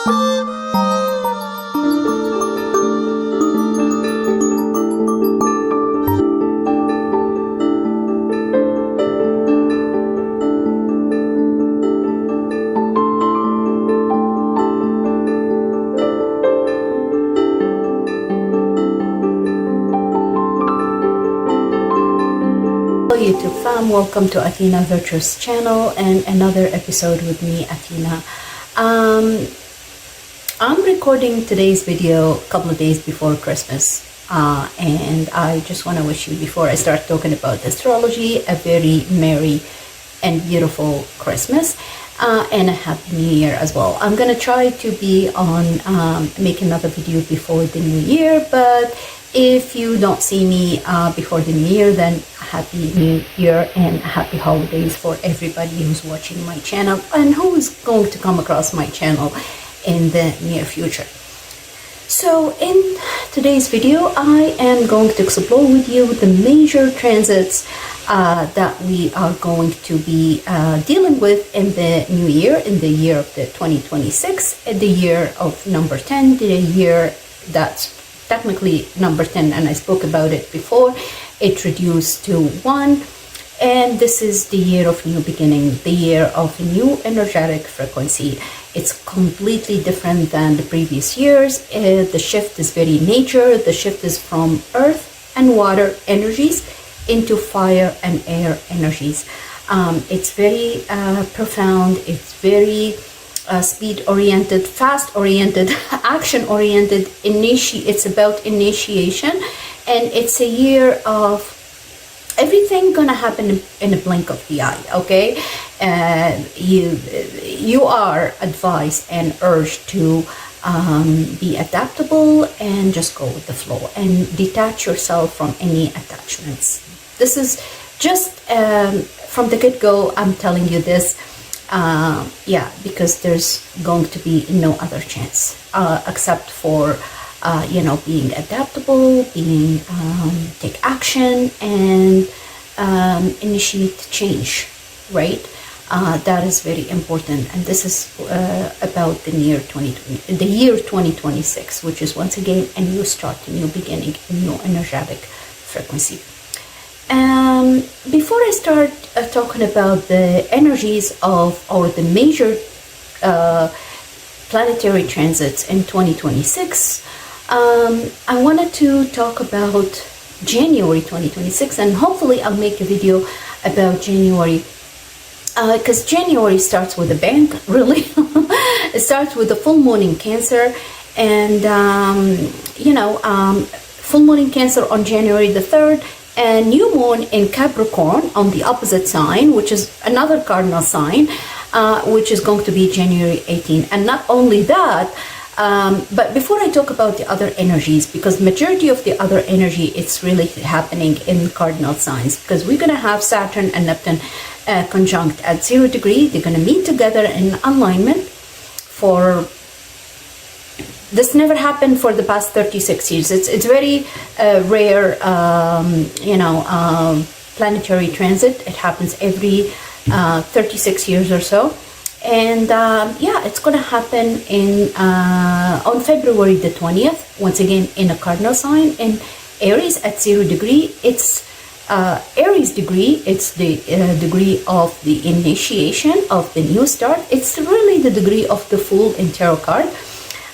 YouTube fam, welcome to Athena Virtuous channel and another episode with me, Athena. I'm recording today's video a couple of days before Christmas, and I just want to wish you, before I start talking about astrology, a very merry and beautiful Christmas and a happy new year as well. I'm gonna try to be on make another video before the new year, but if you don't see me before the new year, then happy new year and happy holidays for everybody who's watching my channel and who is going to come across my channel in the near future. So in today's video, I am going to explore with you the major transits that we are going to be dealing with in the new year, in the year of the 2026, the year of number 10, the year that's technically number 10, and I spoke about it before. It reduced to 1, and this is the year of new beginning, the year of a new energetic frequency. It's completely different than the previous years. The shift is very nature. The shift is from earth and water energies into fire and air energies. It's very profound. It's very speed-oriented, fast-oriented, action-oriented. It's about initiation, and it's a year of everything gonna happen in a blink of the eye. Okay, you are advised and urged to be adaptable and just go with the flow and detach yourself from any attachments. This is just from the get-go. I'm telling you this. Yeah, because there's going to be no other chance except for being adaptable, being take action and initiate change, right? That is very important, and this is about the year 2026, which is once again a new start, a new beginning, a new energetic frequency. Before I start talking about the energies of or the major planetary transits in 2026, I wanted to talk about January 2026, and hopefully I'll make a video about January, because January starts with a bang, really. It starts with the full moon in Cancer, and full moon in Cancer on January the 3rd, and new moon in Capricorn on the opposite sign, which is another cardinal sign, which is going to be January 18th. And not only that, but before I talk about the other energies, because majority of the other energy, it's really happening in cardinal signs, because we're going to have Saturn and Neptune conjunct at 0 degree. They're going to meet together in alignment for... This never happened for the past 36 years. It's very rare, planetary transit. It happens every 36 years or so. And yeah, it's going to happen on February the 20th, once again in a cardinal sign, in Aries at 0 degree. It's Aries degree. It's the degree of the initiation of the new start. It's really the degree of the Fool in tarot card.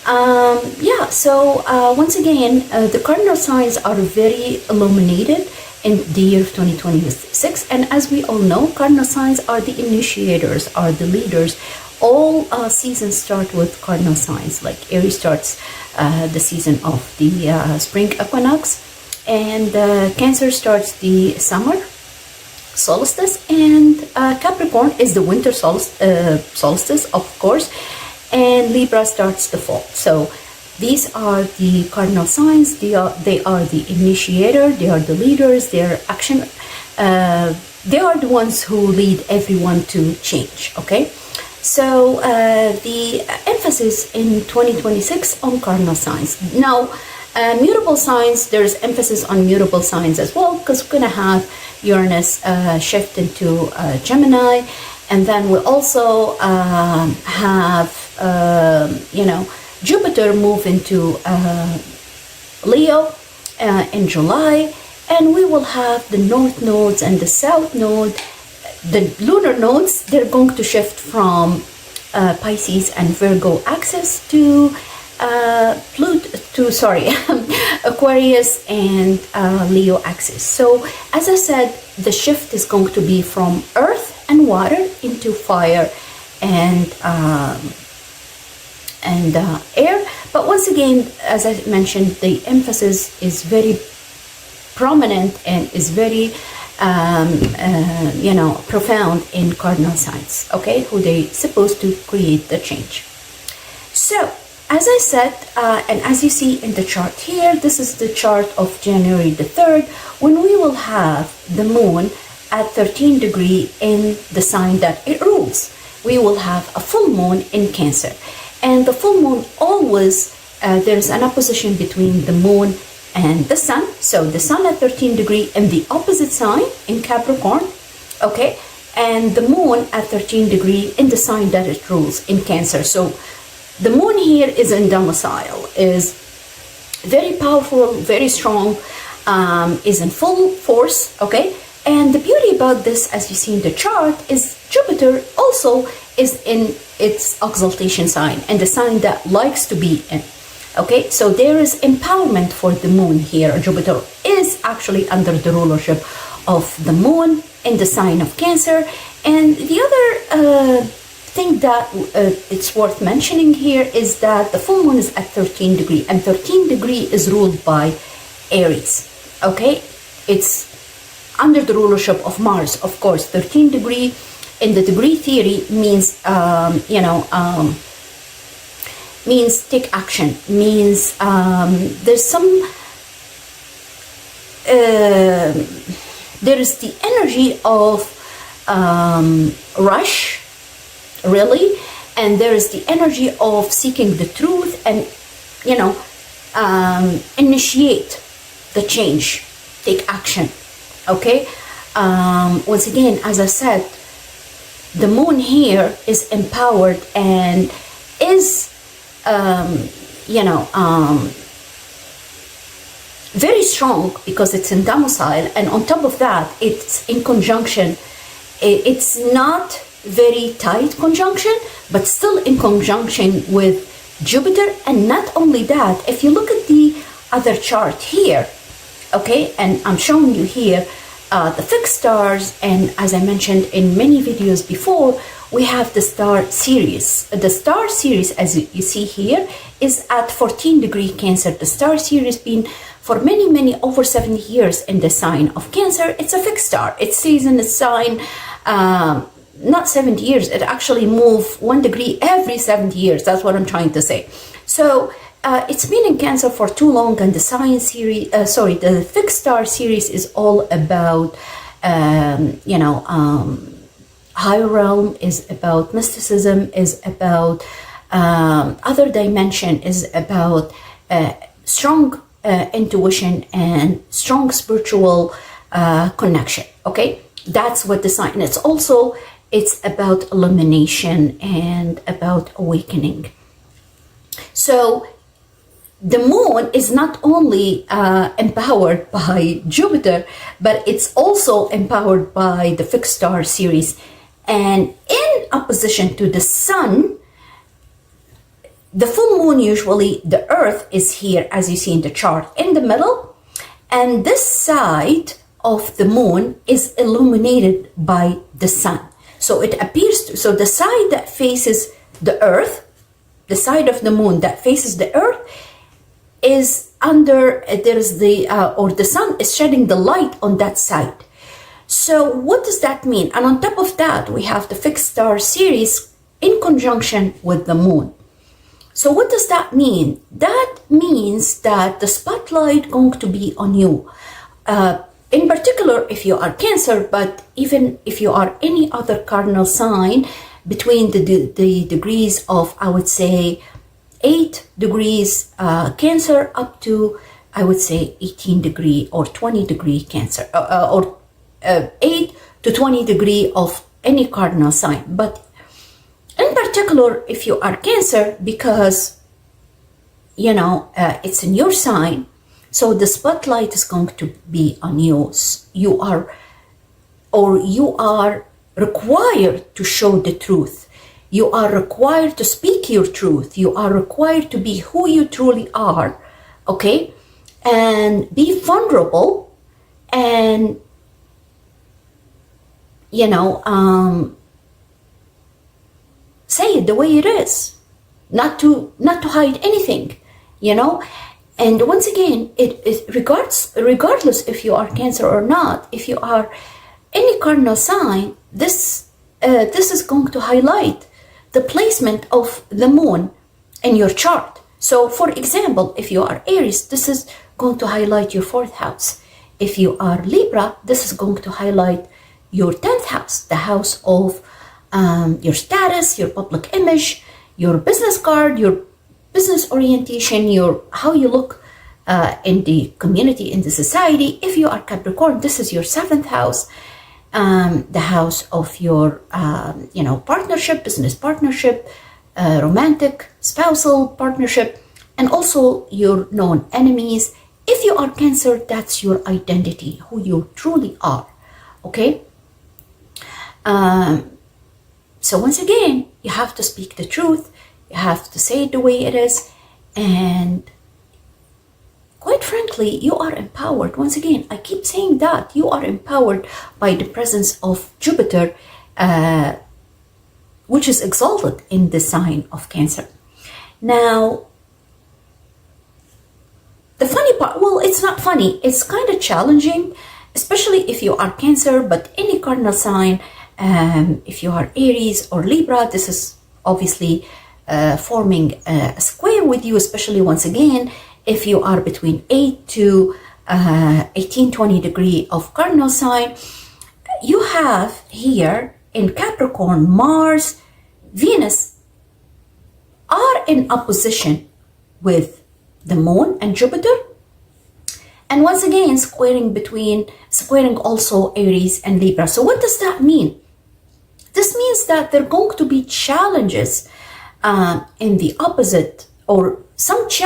Yeah, so once again, the cardinal signs are very illuminated in the year of 2026, and as we all know, cardinal signs are the initiators, are the leaders. All seasons start with cardinal signs. Like Aries starts the season of the spring equinox, and Cancer starts the summer solstice, and Capricorn is the winter solstice, of course, and Libra starts the fall. So these are the cardinal signs. They are the initiator, they are the leaders, they are action, they are the ones who lead everyone to change, okay? So the emphasis in 2026 on cardinal signs. Now, mutable signs, there's emphasis on mutable signs as well, because we're going to have Uranus shift into Gemini, and then we also have Jupiter move into Leo in July, and we will have the north nodes and the south node. The lunar nodes, they're going to shift from Pisces and Virgo axis to Aquarius and Leo axis. So as I said, the shift is going to be from earth and water into fire and air. But once again, as I mentioned, the emphasis is very prominent and is very profound in cardinal signs, okay, who they supposed to create the change. So as I said, and as you see in the chart here, this is the chart of January the 3rd, when we will have the moon at 13 degree in the sign that it rules. We will have a full moon in Cancer. And the full moon always, there's an opposition between the moon and the sun. So the sun at 13 degree in the opposite sign in Capricorn, okay, and the moon at 13 degree in the sign that it rules in Cancer. So the moon here is in domicile, is very powerful, very strong, is in full force, okay. And the beauty about this, as you see in the chart, is Jupiter also is in its exaltation sign and the sign that likes to be in. Okay, so there is empowerment for the moon here. Jupiter is actually under the rulership of the moon in the sign of Cancer. And the other thing that it's worth mentioning here is that the full moon is at 13 degree, and 13 degree is ruled by Aries. Okay, it's under the rulership of Mars, of course. 13 degree in the degree theory means means take action, means there's some there is the energy of rush, really, and there is the energy of seeking the truth and initiate the change, take action. Okay, once again, as I said, the moon here is empowered and is very strong because it's in domicile, and on top of that, it's in conjunction. It's not very tight conjunction, but still in conjunction with Jupiter. And not only that, if you look at the other chart here, okay, and I'm showing you here the fixed stars, and as I mentioned in many videos before, we have the star series. The star series, as you see here, is at 14 degree Cancer. The star series been for many over 70 years in the sign of Cancer. It's a fixed star. It stays in the sign not 70 years. It actually moves 1 degree every 70 years. That's what I'm trying to say. So it's been in Cancer for too long, and the sign series, the fixed star series is all about, higher realm, is about mysticism, is about other dimension, is about strong intuition and strong spiritual connection. Okay, that's what the sign. It's about illumination and about awakening. So the moon is not only empowered by Jupiter, but it's also empowered by the fixed star series. And in opposition to the sun, the full moon, usually the earth is here, as you see in the chart, in the middle, and this side of the moon is illuminated by the sun. So it appears so the side that faces the earth, the side of the moon that faces the earth, is under, there's the sun is shedding the light on that side. So what does that mean? And on top of that, we have the fixed star series in conjunction with the moon. So what does that mean? That means that the spotlight going to be on you. In particular, if you are Cancer, but even if you are any other cardinal sign between the degrees of, I would say, 8 degrees Cancer up to, I would say, 18 degree or 20 degree Cancer, or 8 to 20 degree of any cardinal sign. But In particular, if you are Cancer, because it's in your sign, so the spotlight is going to be on you. You are required to show the truth. You are required to speak your truth. You are required to be who you truly are, okay? And be vulnerable and, say it the way it is, not to hide anything, And once again, regardless if you are Cancer or not, if you are any cardinal sign, this is going to highlight the placement of the moon in your chart. So, for example, if you are Aries, this is going to highlight your 4th house. If you are Libra, this is going to highlight your 10th house, the house of your status, your public image, your business card, your business orientation, how you look in the community, in the society. If you are Capricorn, this is your 7th house, the house of your partnership, business partnership, romantic, spousal partnership, and also your known enemies. If you are Cancer, that's your identity, who you truly are, okay? So once again, you have to speak the truth. You have to say it the way it is. And quite frankly, you are empowered. Once again, I keep saying that. You are empowered by the presence of Jupiter, which is exalted in the sign of Cancer. Now, the funny part, well, it's not funny. It's kind of challenging, especially if you are Cancer, but any cardinal sign, if you are Aries or Libra, this is obviously forming a square with you, especially once again, if you are between 8 to 18-20 degree of cardinal sign. You have here in Capricorn, Mars, Venus are in opposition with the moon and Jupiter. And once again, squaring also Aries and Libra. So what does that mean? This means that there are going to be challenges in the opposite, or somebody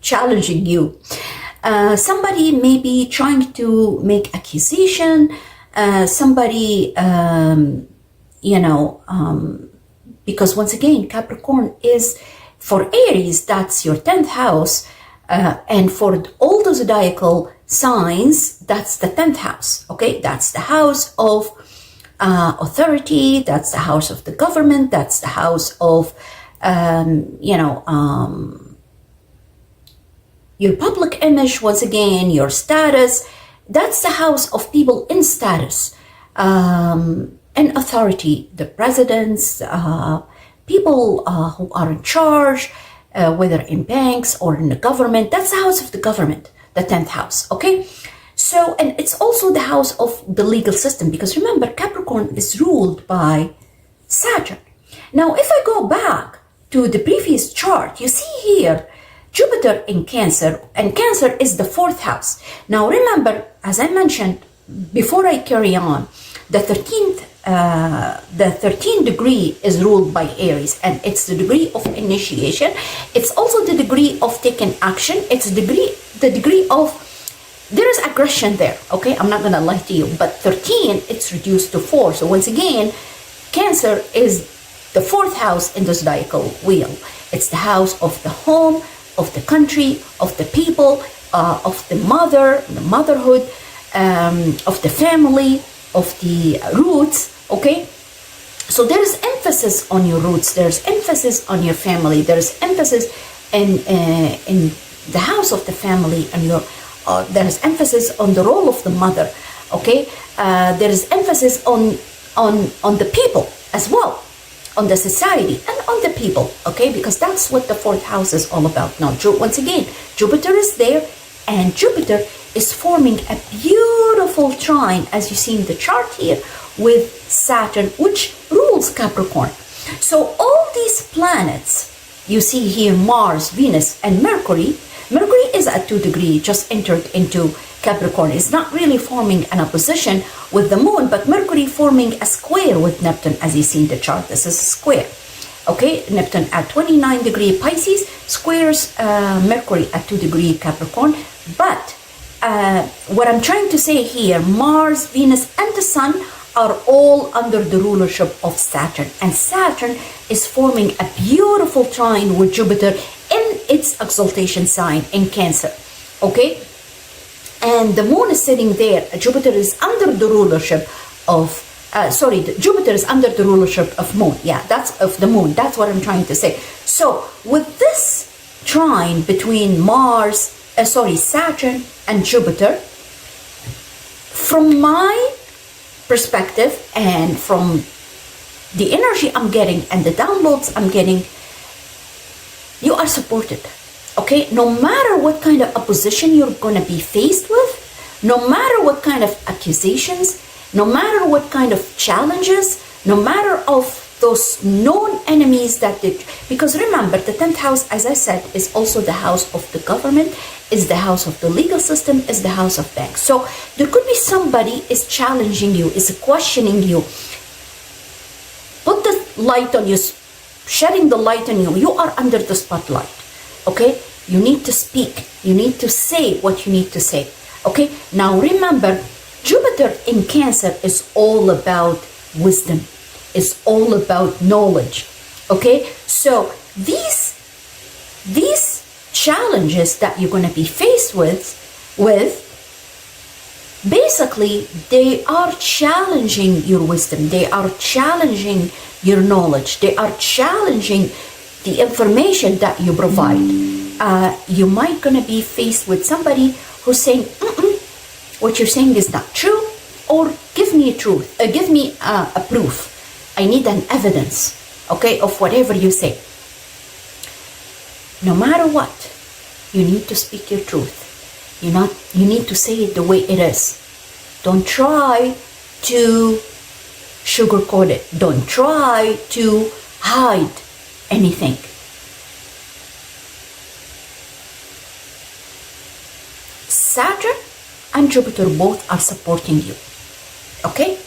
challenging you. Somebody may be trying to make accusation. Somebody, because once again, Capricorn is, for Aries, that's your 10th house. And for all the zodiacal signs, that's the 10th house, okay? That's the house of authority, that's the house of the government, that's the house of, your public image, once again, your status. That's the house of people in status and authority, the presidents, people who are in charge, whether in banks or in the government. That's the house of the government, the 10th house, okay? So, and it's also the house of the legal system, because remember, Capricorn is ruled by Saturn. Now, if I go back to the previous chart, you see here, Jupiter in Cancer, and Cancer is the 4th house. Now, remember, as I mentioned, before I carry on, the 13th degree is ruled by Aries, and it's the degree of initiation. It's also the degree of taking action. It's the degree of, there is aggression there, okay? I'm not gonna lie to you, but 13, it's reduced to 4. So once again, Cancer is the 4th house in the zodiacal wheel. It's the house of the home, of the country, of the people, of the motherhood, of the family, of the roots, okay? So there's emphasis on your roots, there's emphasis on your family, there's emphasis in the house of the family, and there's emphasis on the role of the mother, okay? There is emphasis on the people as well, on the society and on the people, okay? Because that's what the 4th house is all about. Now, once again, Jupiter is there, and Jupiter is forming a beautiful trine, as you see in the chart here, with Saturn, which rules Capricorn. So all these planets, you see here, Mars, Venus, and Mercury. Mercury is at 2 degrees, just entered into Capricorn is not really forming an opposition with the moon, but Mercury forming a square with Neptune, as you see in the chart. This is a square. Okay, Neptune at 29 degree Pisces squares Mercury at 2 degree Capricorn. But what I'm trying to say here, Mars, Venus, and the Sun are all under the rulership of Saturn. And Saturn is forming a beautiful trine with Jupiter in its exaltation sign in Cancer. Okay? And the moon is sitting there. Jupiter is under the rulership of Jupiter is under the rulership of moon. Yeah, that's of the moon. That's what I'm trying to say. So with this trine between Saturn and Jupiter, from my perspective and from the energy I'm getting and the downloads I'm getting, you are supported. Okay, no matter what kind of opposition you're going to be faced with, no matter what kind of accusations, no matter what kind of challenges, no matter of those known enemies because remember, the 10th house, as I said, is also the house of the government, is the house of the legal system, is the house of banks. So there could be somebody is challenging you, is questioning you. Put the light on you, shedding the light on you. You are under the spotlight. Okay, you need to speak. You need to say what you need to say. Okay, now remember, Jupiter in Cancer is all about wisdom. It's all about knowledge. Okay, so these challenges that you're going to be faced with basically, they are challenging your wisdom. They are challenging your knowledge. They are challenging the information that you provide. You might gonna be faced with somebody who's saying, what you're saying is not true, or give me a truth, give me a proof. I need an evidence, okay, of whatever you say. No matter what, you need to speak your truth. You need to say it the way it is. Don't try to sugarcoat it. Don't try to hide anything. Saturn and Jupiter both are supporting you. Okay?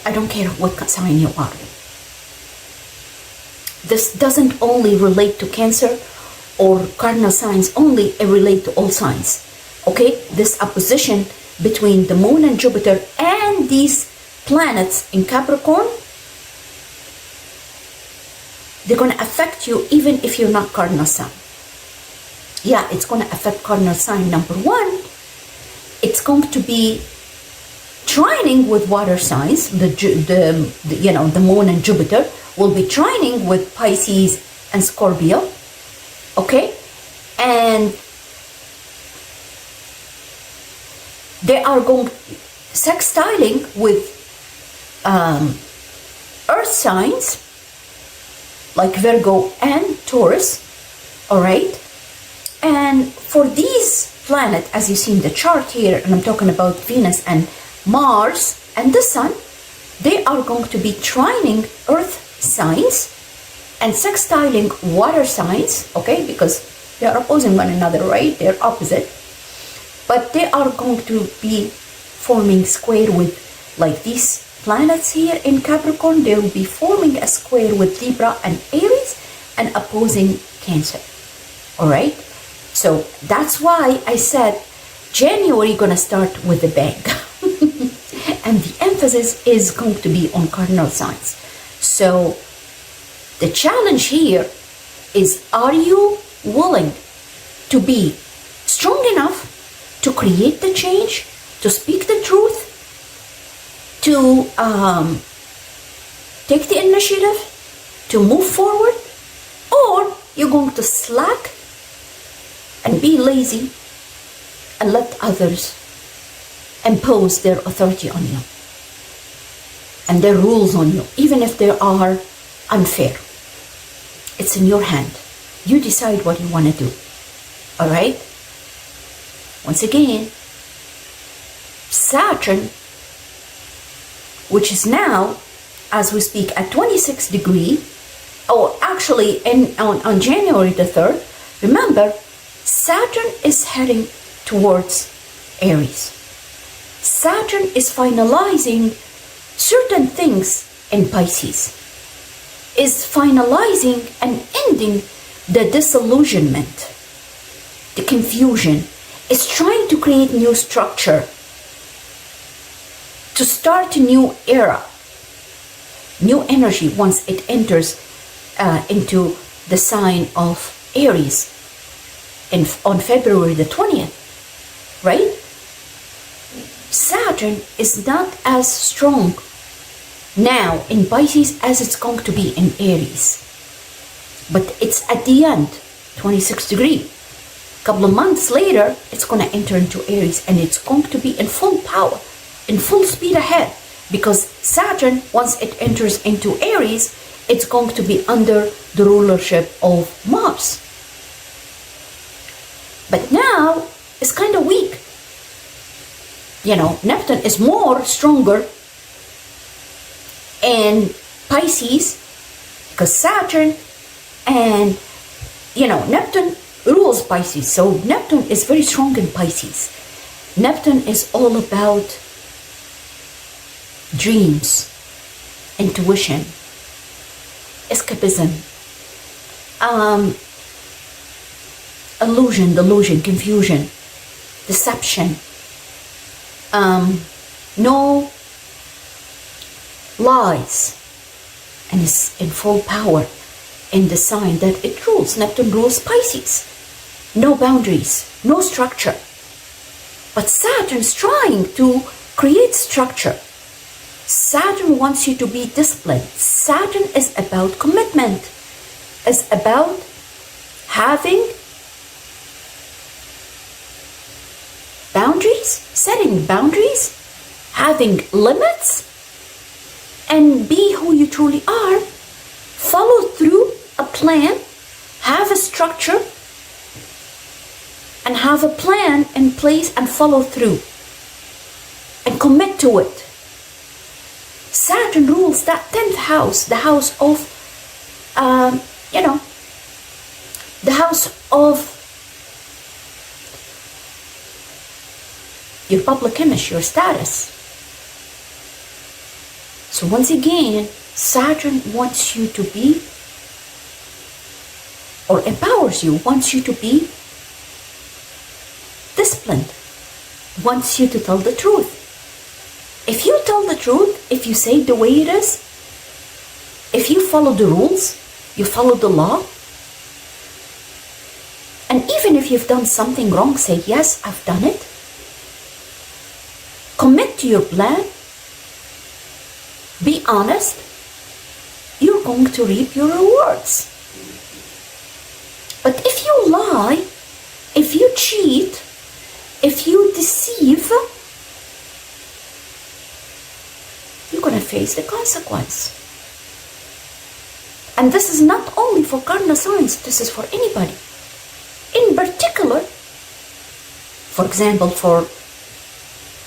I don't care what sign you are. This doesn't only relate to Cancer or cardinal signs only, it relates to all signs. Okay? This opposition between the moon and Jupiter and these planets in Capricorn, they're going to affect you even if you're not cardinal sign. Yeah, it's going to affect cardinal sign number 1. It's going to be trining with water signs. The moon and Jupiter will be trining with Pisces and Scorpio. Okay, and they are going sextiling with earth signs like Virgo and Taurus. All right, and for these planets, as you see in the chart here, and I'm talking about Venus and Mars and the Sun, they are going to be trining earth signs and sextiling water signs, okay, because they are opposing one another, right? They're opposite. But they are going to be forming square with, like these planets here in Capricorn, they will be forming a square with Libra and Aries and opposing Cancer. All right? So that's why I said January gonna start with a bang. And the emphasis is going to be on cardinal signs. So the challenge here is, are you willing to be strong enough to create the change, to speak the truth, to take the initiative, to move forward, or you're going to slack and be lazy and let others impose their authority on you and their rules on you, even if they are unfair. It's in your hand. You decide what you want to do. All right? Once again, Saturn, which is now, as we speak, at 26 degrees, or actually on January the 3rd, remember, Saturn is heading towards Aries. Saturn is finalizing certain things in Pisces, is finalizing and ending the disillusionment, the confusion, is trying to create new structure, to start a new era, new energy once it enters into the sign of Aries on February the 20th, right? Saturn is not as strong now in Pisces as it's going to be in Aries. But it's at the end, 26 degrees. A couple of months later, it's going to enter into Aries, and it's going to be in full power, in full speed ahead. Because Saturn, once it enters into Aries, it's going to be under the rulership of Mars. But now, it's kind of weak. You know, Neptune is more stronger in Pisces, because Saturn and, you know, Neptune rules Pisces. So Neptune is very strong in Pisces. Neptune is all about dreams, intuition, escapism, illusion, delusion, confusion, deception, no lies, and is in full power in the sign that it rules. Neptune rules Pisces. No boundaries, no structure. But Saturn's trying to create structure. Saturn wants you to be disciplined. Saturn is about commitment. It's about having boundaries, setting boundaries, having limits, and be who you truly are. Follow through a plan, have a structure, and have a plan in place and follow through and commit to it. Saturn rules that 10th house, the house of, the house of your public image, your status. So once again, Saturn wants you to be, or empowers you, wants you to be disciplined, wants you to tell the truth. If you tell the truth, if you say it the way it is, if you follow the rules, you follow the law, and even if you've done something wrong, say, yes, I've done it. Commit to your plan. Be honest. You're going to reap your rewards. But if you lie, if you cheat, if you deceive, you're going to face the consequence. And this is not only for cardinal signs, this is for anybody. In particular, for example, for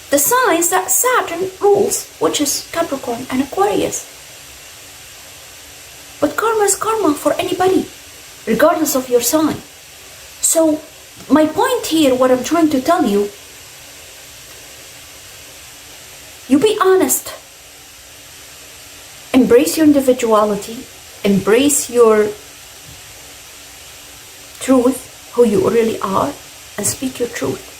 the signs that Saturn rules, which is Capricorn and Aquarius. But karma is karma for anybody, regardless of your sign. So my point here, what I'm trying to tell you, you be honest. Embrace your individuality. Embrace your truth, who you really are, and speak your truth.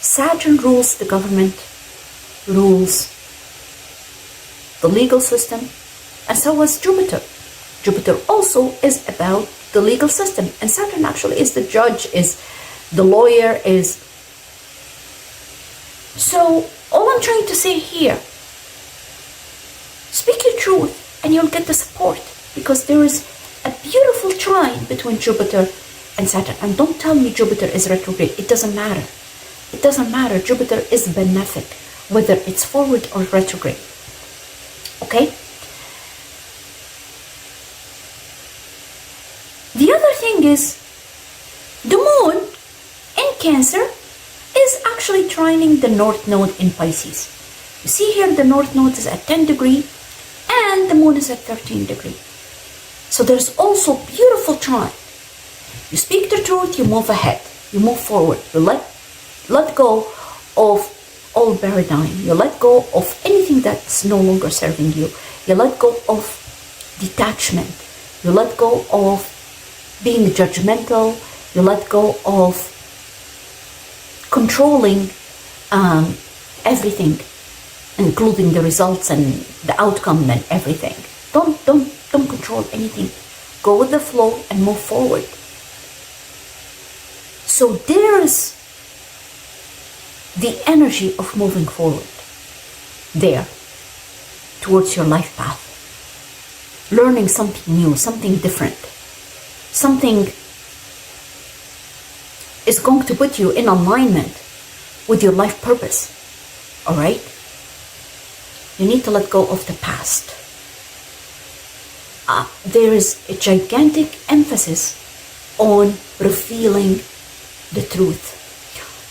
Saturn rules the government, rules the legal system, and so is Jupiter. Jupiter also is about the legal system, and Saturn actually is the judge, is the lawyer, is. So all I'm trying to say here, speak your truth and you'll get the support, because there is a beautiful trine between Jupiter and Saturn. And don't tell me Jupiter is retrograde. It doesn't matter. It doesn't matter. Jupiter is benefic, whether it's forward or retrograde. Okay? The other thing is, the moon in Cancer is actually trining the North Node in Pisces. You see here, the North Node is at 10 degrees and the moon is at 13 degrees. So there's also beautiful trine. You speak the truth, you move ahead, you move forward, you let go of old paradigm. You let go of anything that's no longer serving you. You let go of detachment. You let go of being judgmental. You let go of controlling everything, including the results and the outcome and everything. Don't control anything. Go with the flow and move forward. So there's the energy of moving forward there towards your life path. Learning something new, something different. Something is going to put you in alignment with your life purpose. All right? You need to let go of the past. There is a gigantic emphasis on revealing the truth,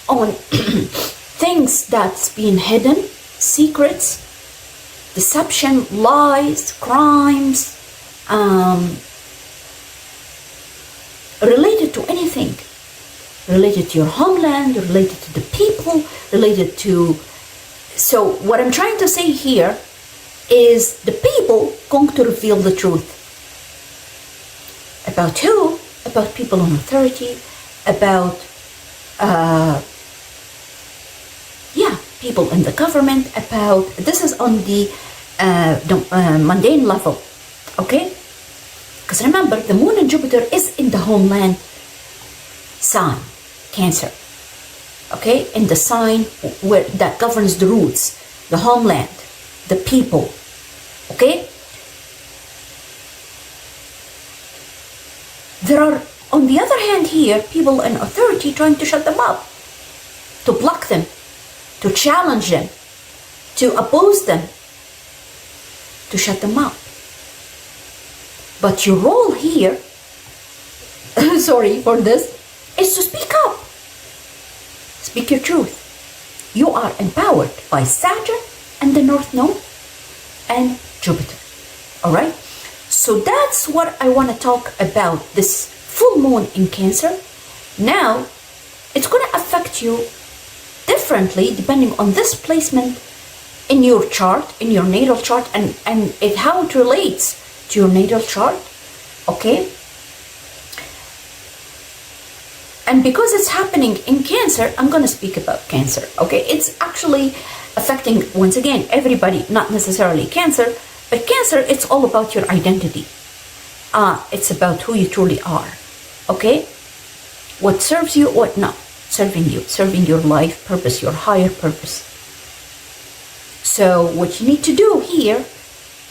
on things that's been hidden, secrets, deception, lies, crimes, related to anything, related to your homeland, related to the people, related to... So what I'm trying to say here is the people going to reveal the truth. About who? About people on authority, about people in the government, about... This is on the mundane level, okay? Because remember, the moon and Jupiter is in the homeland sign, Cancer, okay? In the sign where that governs the roots, the homeland, the people, okay? There are, on the other hand here, people in authority trying to shut them up, to block them, to challenge them, to oppose them, to shut them up. But your role here, sorry for this, is to speak up. Speak your truth. You are empowered by Saturn and the North Node and Jupiter. All right? So that's what I want to talk about, this full moon in Cancer. Now, it's going to affect you differently depending on this placement in your chart, in your natal chart, and how it relates to your natal chart, okay? And because it's happening in Cancer, I'm going to speak about Cancer, okay? It's actually affecting, once again, everybody, not necessarily Cancer, but Cancer, it's all about your identity. It's about who you truly are, okay? What serves you, what not serving you, serving your life purpose, your higher purpose. So what you need to do here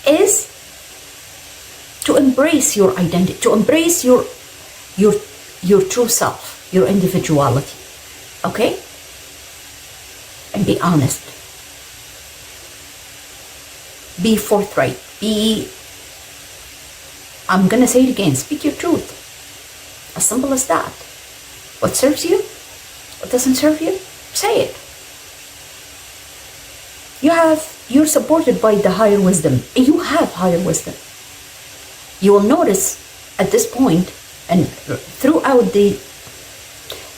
is to embrace your identity, to embrace your true self, your individuality, okay? And be honest. Be forthright. I'm gonna say it again, speak your truth. As simple as that. What serves you, what doesn't serve you, say it. You're supported by the higher wisdom. You have higher wisdom. You will notice at this point and throughout the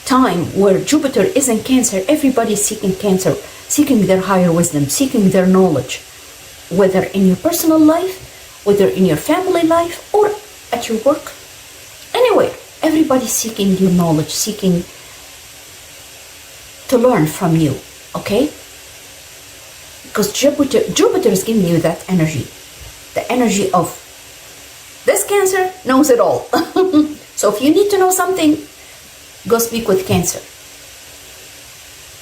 time where Jupiter is in Cancer, everybody's seeking Cancer, seeking their higher wisdom, seeking their knowledge, whether in your personal life, whether in your family life, or at your work. Anyway, everybody's seeking your knowledge, seeking to learn from you, okay? Because Jupiter is giving you that energy, the energy of this Cancer knows it all. So if you need to know something, go speak with Cancer.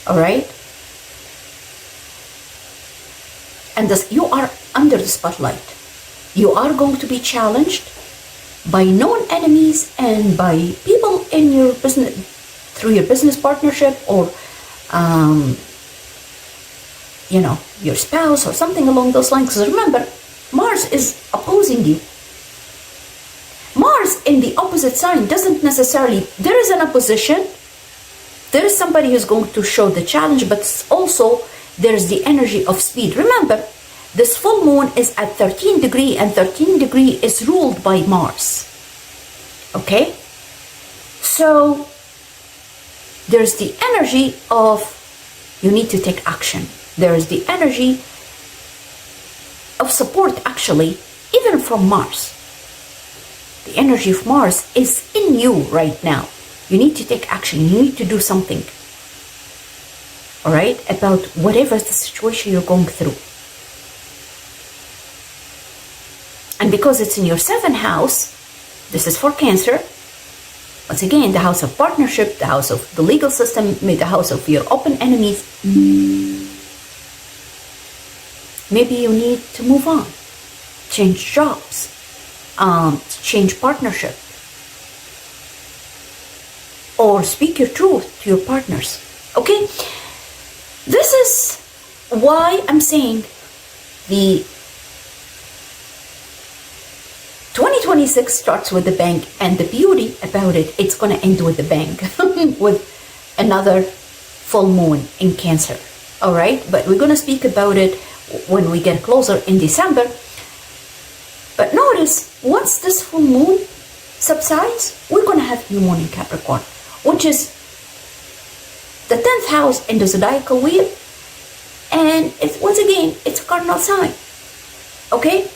All right? And you are under the spotlight. You are going to be challenged by known enemies and by people in your business, through your business partnership, or your spouse or something along those lines. Because remember, Mars is opposing you. Mars in the opposite sign doesn't necessarily, there is an opposition, there is somebody who's going to show the challenge, but also there's the energy of speed. Remember, this full moon is at 13 degree, and 13 degree is ruled by Mars. Okay? So there's the energy of You need to take action. There is the energy of support, actually, even from Mars. The energy of Mars is in you right now. You need to take action. You need to do something. All right? About whatever the situation you're going through. And because it's in your 7th house, this is for Cancer. Once again, the house of partnership, the house of the legal system, the house of your open enemies. Maybe you need to move on, change jobs, change partnership, or speak your truth to your partners. Okay? This is why I'm saying the 2026 starts with a bang, and the beauty about it, it's going to end with a bang with another full moon in Cancer. All right, but we're going to speak about it when we get closer in December. But notice, once this full moon subsides, we're going to have new moon in Capricorn, which is the 10th house in the zodiacal wheel, and it's, once again, it's a cardinal sign. Okay.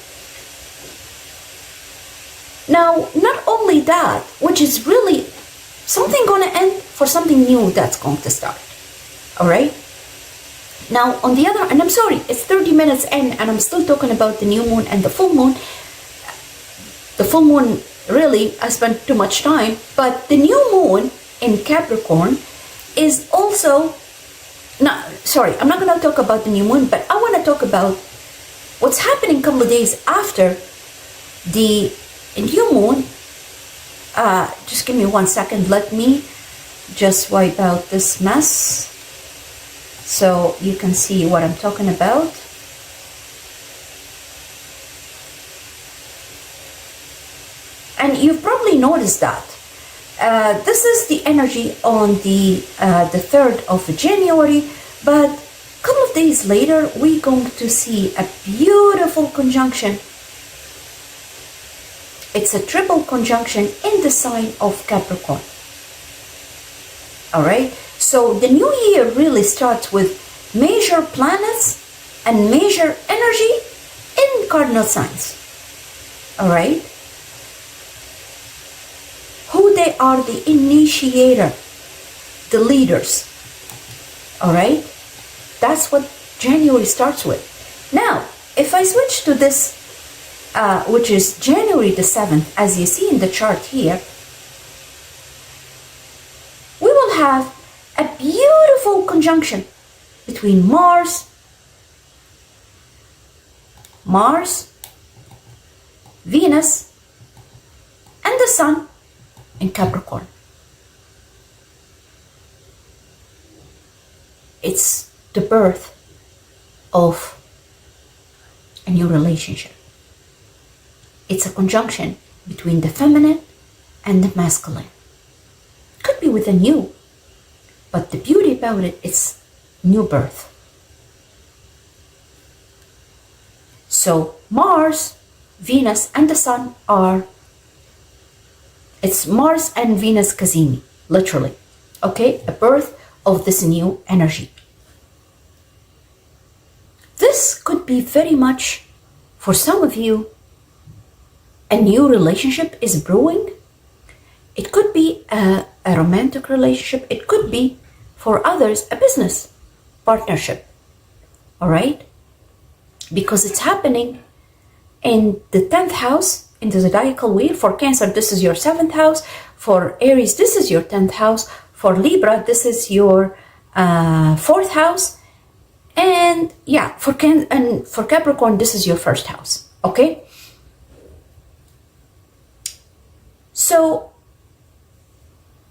Now, not only that, which is really something going to end for something new that's going to start. All right. Now, on the other, and I'm sorry, it's 30 minutes in, and I'm still talking about the new moon and the full moon. The full moon, really, I spent too much time, but the new moon in Capricorn is also, I'm not going to talk about the new moon, but I want to talk about what's happening a couple of days after the new moon. Just give me 1 second. Let me just wipe out this mess so you can see what I'm talking about. And you've probably noticed that. This is the energy on the 3rd of January, but a couple of days later, we're going to see a beautiful conjunction. It's a triple conjunction in the sign of Capricorn. All right, so the new year really starts with major planets and major energy in cardinal signs. All right, who they are, the initiator, the leaders. All right, that's what January starts with. Now, if I switch to this, which is January the 7th, as you see in the chart here, we will have a beautiful conjunction between Mars, Venus, and the Sun in Capricorn. It's the birth of a new relationship. It's a conjunction between the feminine and the masculine. Could be with a new, but the beauty about it, it's new birth. So Mars, Venus, and the Sun are, it's Mars and Venus Kazimi, literally. Okay, a birth of this new energy. This could be very much, for some of you, a new relationship is brewing. It could be a romantic relationship. It could be, for others, a business partnership. All right? Because it's happening in the 10th house in the zodiacal wheel. For Cancer, this is your 7th house. For Aries, this is your 10th house. For Libra, this is your 4th house. And yeah, for Capricorn, this is your 1st house. Okay? So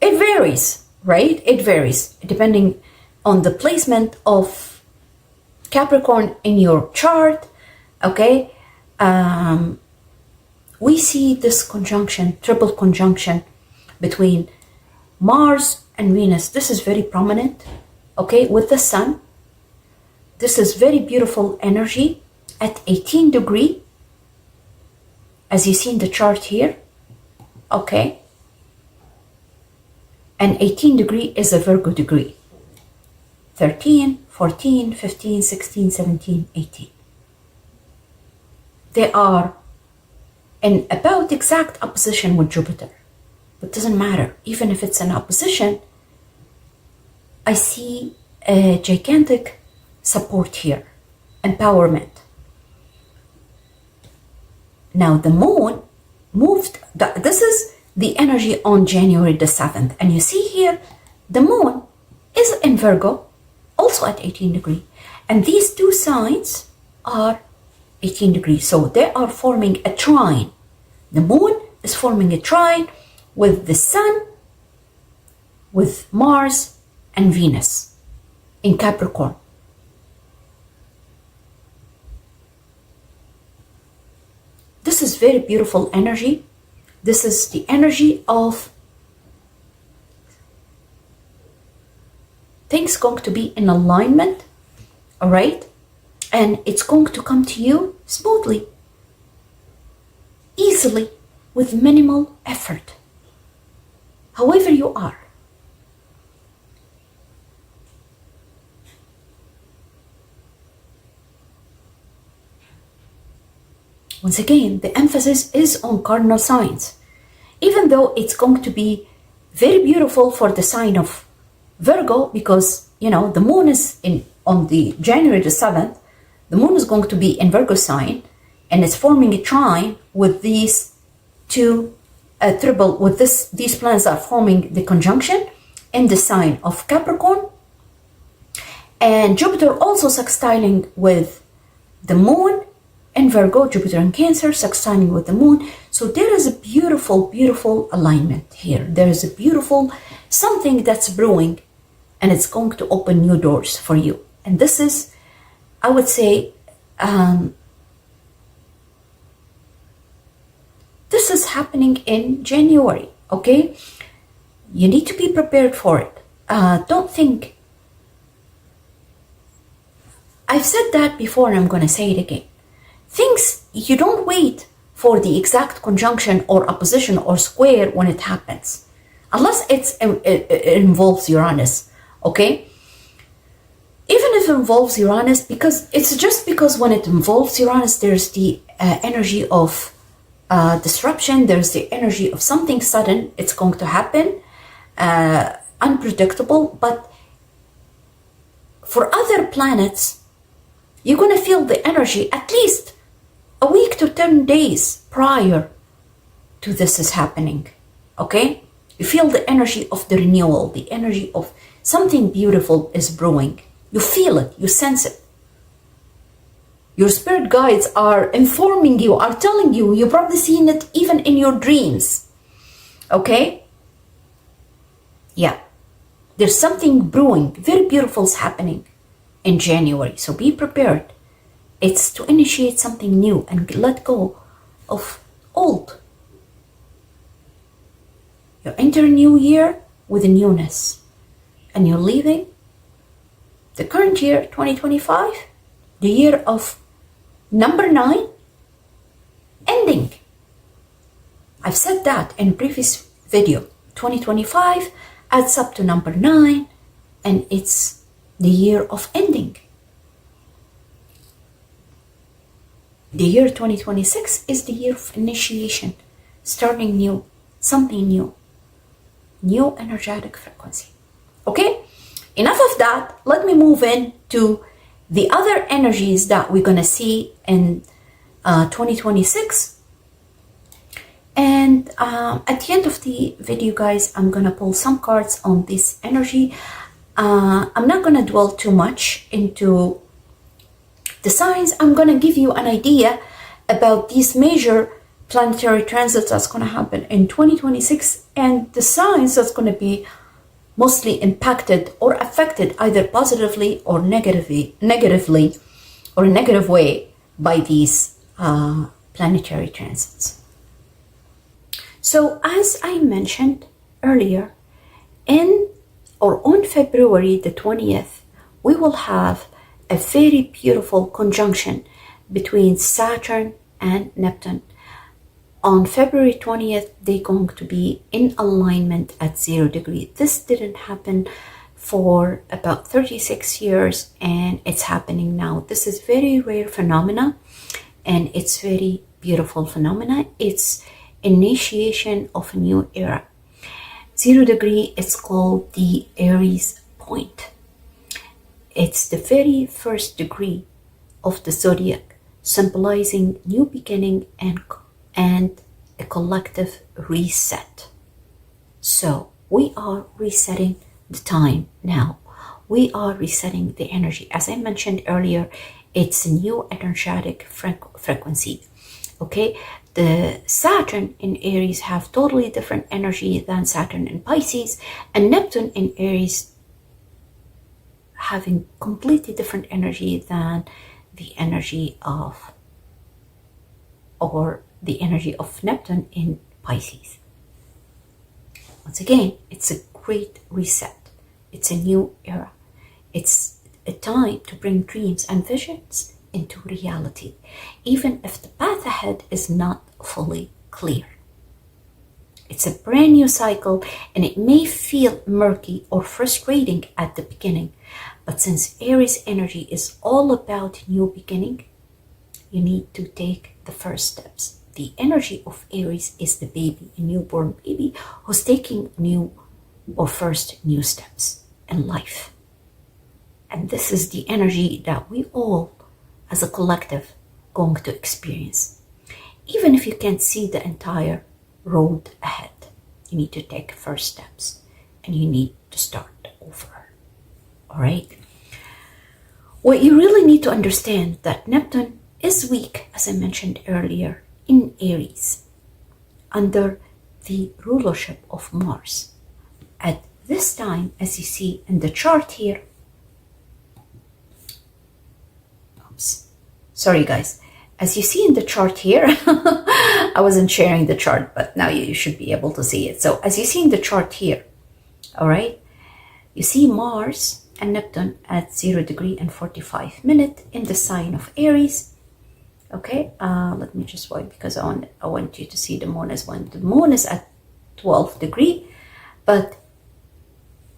it varies, right? It varies depending on the placement of Capricorn in your chart. Okay, we see this conjunction, triple conjunction between Mars and Venus. This is very prominent. Okay, with the Sun. This is very beautiful energy at 18 degrees, as you see in the chart here. Okay, and 18 degree is a Virgo degree. 13, 14, 15, 16, 17, 18. They are in about exact opposition with Jupiter. But it doesn't matter. Even if it's an opposition, I see a gigantic support here, empowerment. Now the moon moved, this is the energy on January the 7th. And you see here, the moon is in Virgo, also at 18 degrees. And these two signs are 18 degrees. So they are forming a trine. The moon is forming a trine with the sun, with Mars and Venus in Capricorn. This is very beautiful energy. This is the energy of things going to be in alignment, all right? And it's going to come to you smoothly, easily, with minimal effort, however you are. Once again, the emphasis is on cardinal signs. Even though it's going to be very beautiful for the sign of Virgo, because, you know, the moon is on the January the 7th, the moon is going to be in Virgo sign, and it's forming a trine with these two, these planets are forming the conjunction in the sign of Capricorn. And Jupiter also sextiling with the moon in Virgo, Jupiter in Cancer, sextiling with the moon. So there is a beautiful, beautiful alignment here. There is a beautiful something that's brewing, and it's going to open new doors for you. And this is, I would say, this is happening in January, okay? You need to be prepared for it. Don't think, I've said that before and I'm going to say it again. Things, you don't wait for the exact conjunction or opposition or square when it happens, unless it involves Uranus, okay? Even if it involves Uranus, because it's just because when it involves Uranus, there's the energy of disruption, there's the energy of something sudden, it's going to happen, unpredictable. But for other planets, you're going to feel the energy at least a week to 10 days prior to this is happening, okay? You feel the energy of the renewal, the energy of something beautiful is brewing. You feel it, you sense it. Your spirit guides are informing you, are telling you, you've probably seen it even in your dreams, okay? Yeah, there's something brewing, very beautiful is happening in January, so be prepared. It's to initiate something new and let go of old. You enter a new year with a newness, and you're leaving the current year, 2025, the year of number 9, ending. I've said that in a previous video. 2025 adds up to number 9, and it's the year of ending. The year 2026 is the year of initiation, starting new, something new, new energetic frequency. Okay, enough of that. Let me move in to the other energies that we're going to see in 2026. And at the end of the video, guys, I'm going to pull some cards on this energy. I'm not going to dwell too much into the signs. I'm going to give you an idea about these major planetary transits that's going to happen in 2026 and the signs that's going to be mostly impacted or affected either positively or negatively or a negative way by these planetary transits. So as I mentioned earlier, on February the 20th, we will have a very beautiful conjunction between Saturn and Neptune. On February 20th, they're going to be in alignment at 0 degrees. This didn't happen for about 36 years, and it's happening now. This is very rare phenomena, and it's very beautiful phenomena. It's initiation of a new era. 0 degree, it's called the Aries point. It's the very first degree of the zodiac, symbolizing new beginning and a collective reset. So we are resetting the time now. We are resetting the energy. As I mentioned earlier, it's a new energetic frequency. Okay, the Saturn in Aries have totally different energy than Saturn in Pisces, and Neptune in Aries having completely different energy than the energy of Neptune in Pisces. Once again, it's a great reset. It's a new era. It's a time to bring dreams and visions into reality, even if the path ahead is not fully clear. It's a brand new cycle, and it may feel murky or frustrating at the beginning, but since Aries energy is all about new beginning, you need to take the first steps. The energy of Aries is the baby, a newborn baby who's taking new steps in life. And this is the energy that we all, as a collective, going to experience. Even if you can't see the entire road ahead, you need to take first steps, and you need to start over. All right? What you really need to understand that Neptune is weak, as I mentioned earlier, in Aries, under the rulership of Mars. At this time, as you see in the chart here, sorry guys, as you see in the chart here, I wasn't sharing the chart, but now you should be able to see it. So as you see in the chart here, all right, you see Mars and Neptune at 0 degree and 45 minutes in the sign of Aries. Okay, let me just wipe because I want you to see the moon as well. The moon is at 12 degree, but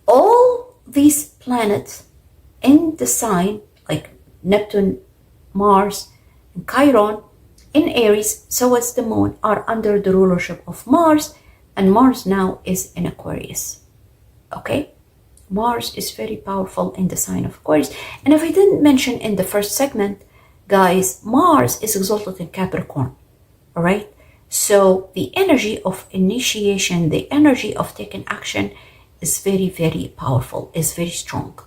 all these planets in the sign, like Neptune, Mars, and Chiron in Aries, so as the moon, are under the rulership of Mars, and Mars now is in Aquarius. Okay, Mars is very powerful in the sign of Aquarius. And if I didn't mention in the first segment, guys, Mars is exalted in Capricorn. All right, so the energy of initiation, the energy of taking action is very, very powerful, is very strong.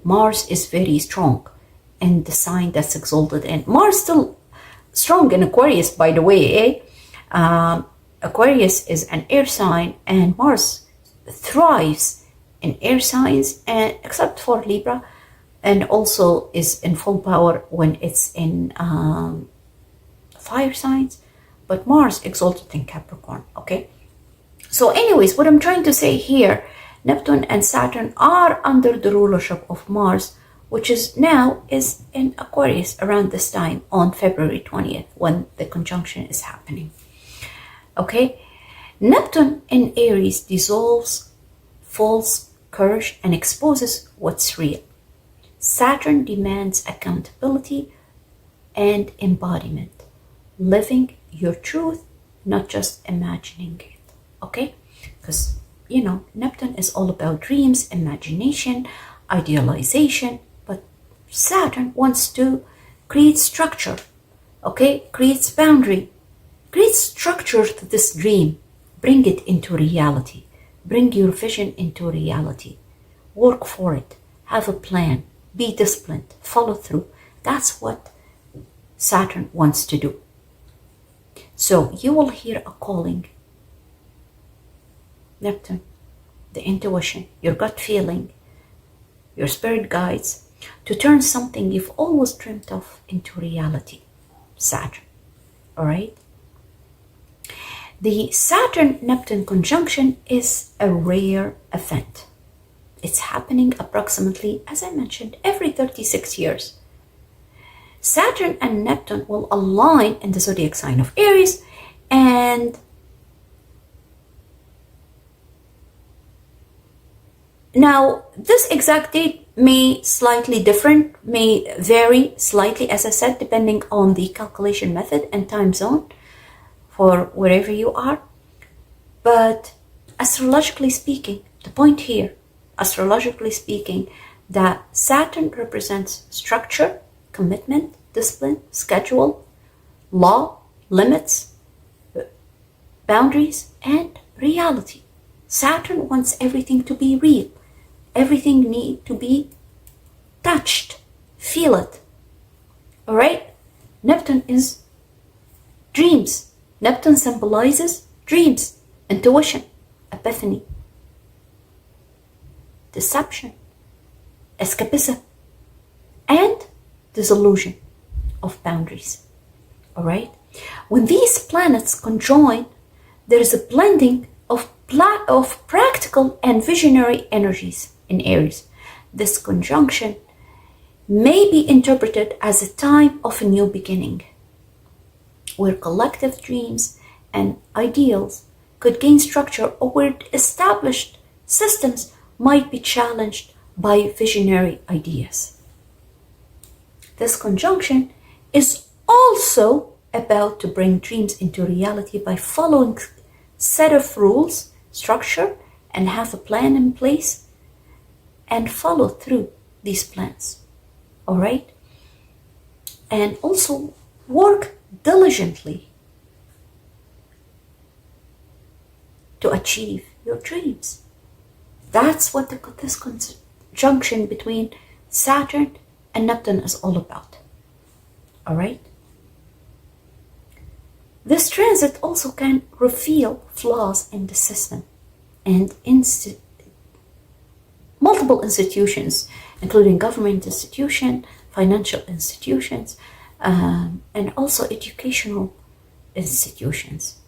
Mars is very strong in the sign that's exalted in. Mars still strong in Aquarius, by the way. Aquarius is an air sign, and Mars thrives in air signs, and except for Libra, and also is in full power when it's in fire signs, but Mars exalted in Capricorn. Okay, so anyways, what I'm trying to say here, Neptune and Saturn are under the rulership of Mars, which is in Aquarius around this time on February 20th, when the conjunction is happening. Okay, Neptune in Aries dissolves false courage and exposes what's real. Saturn demands accountability and embodiment, living your truth, not just imagining it. Okay, because Neptune is all about dreams, imagination, idealization, but Saturn wants to create structure. Okay, creates boundary, create structure to this dream, bring it into reality, bring your vision into reality, work for it, have a plan, be disciplined, follow through. That's what Saturn wants to do. So you will hear a calling. Neptune, the intuition, your gut feeling, your spirit guides to turn something you've always dreamt of into reality. Saturn. All right? The Saturn-Neptune conjunction is a rare event. It's happening approximately, as I mentioned, every 36 years. Saturn and Neptune will align in the zodiac sign of Aries, and Now, this exact date may slightly different, may vary slightly, as I said, depending on the calculation method and time zone for wherever you are. But astrologically speaking, the point here, astrologically speaking, that Saturn represents structure, commitment, discipline, schedule, law, limits, boundaries, and reality. Saturn wants everything to be real. Everything needs to be touched. Feel it. All right? Neptune is dreams. Neptune symbolizes dreams, intuition, epiphany, deception, escapism, and disillusion of boundaries. All right? When these planets conjoin, there is a blending of practical and visionary energies in Aries. This conjunction may be interpreted as a time of a new beginning, where collective dreams and ideals could gain structure, or where established systems might be challenged by visionary ideas. This conjunction is also about to bring dreams into reality by following set of rules, structure, and have a plan in place and follow through these plans. All right? And also work diligently to achieve your dreams. That's what this conjunction between Saturn and Neptune is all about. All right? This transit also can reveal flaws in the system and multiple institutions, including government institutions, financial institutions, and also educational institutions,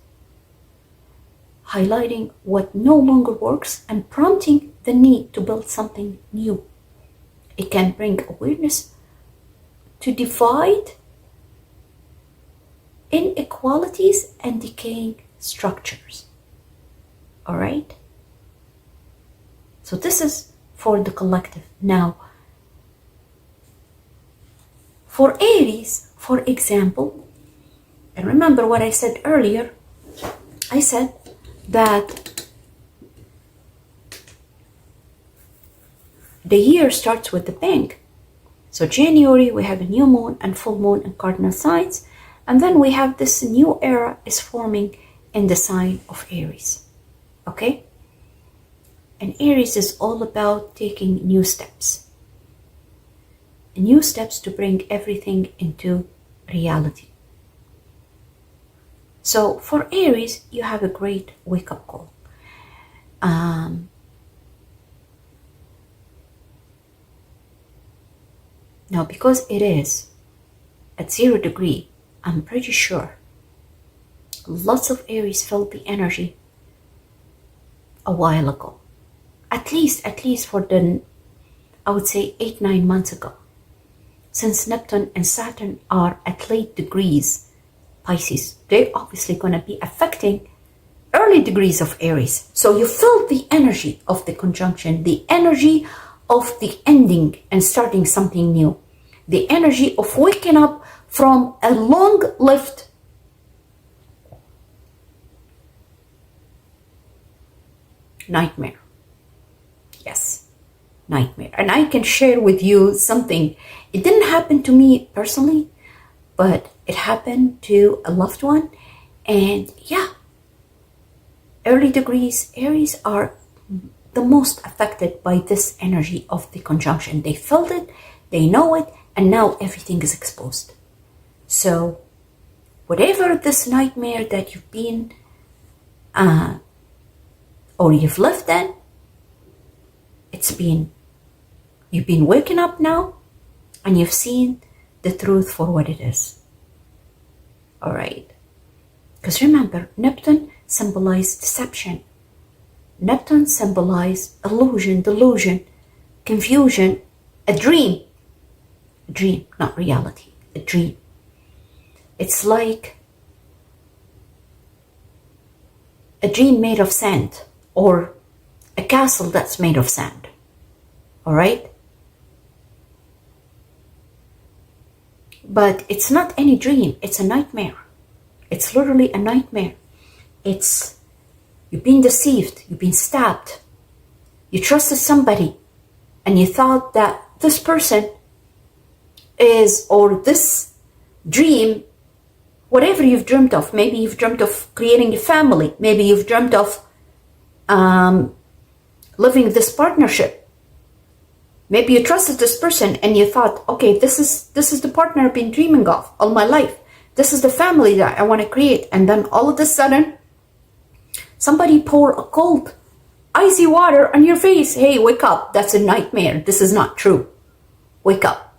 highlighting what no longer works and prompting the need to build something new. It can bring awareness to divide inequalities and decaying structures. All right? So this is for the collective. Now, for Aries, for example, and remember what I said earlier, I said that the year starts with the bang. So January, we have a new moon and full moon in Cardinal signs, and then we have this new era is forming in the sign of Aries. Okay? And Aries is all about taking new steps. New steps to bring everything into reality. So for Aries, you have a great wake-up call. Now, because it is at 0 degree, I'm pretty sure lots of Aries felt the energy a while ago. At least for the, I would say 8-9 months ago. Since Neptune and Saturn are at late degrees Pisces, they're obviously going to be affecting early degrees of Aries. So you feel the energy of the conjunction, the energy of the ending and starting something new, the energy of waking up from a long-lived nightmare. Yes, nightmare. And I can share with you something. It didn't happen to me personally, but it happened to a loved one. And yeah, early degrees Aries are the most affected by this energy of the conjunction. They felt it, they know it, and now everything is exposed. So whatever this nightmare that you've been or you've lived in, you've been waking up now and you've seen the truth for what it is. All right. Because remember, Neptune symbolized deception. Neptune symbolized illusion, delusion, confusion, a dream. A dream, not reality, a dream. It's like a dream made of sand or a castle that's made of sand. all right? But it's not any dream, it's a nightmare. It's literally a nightmare. It's, you've been deceived, you've been stabbed. You trusted somebody and you thought that this person is, or this dream, whatever you've dreamt of, maybe you've dreamt of creating a family, maybe you've dreamt of living this partnership. Maybe you trusted this person and you thought, okay, this is the partner I've been dreaming of all my life. This is the family that I want to create. And then all of a sudden, somebody pour a cold, icy water on your face. Hey, wake up. That's a nightmare. This is not true. Wake up.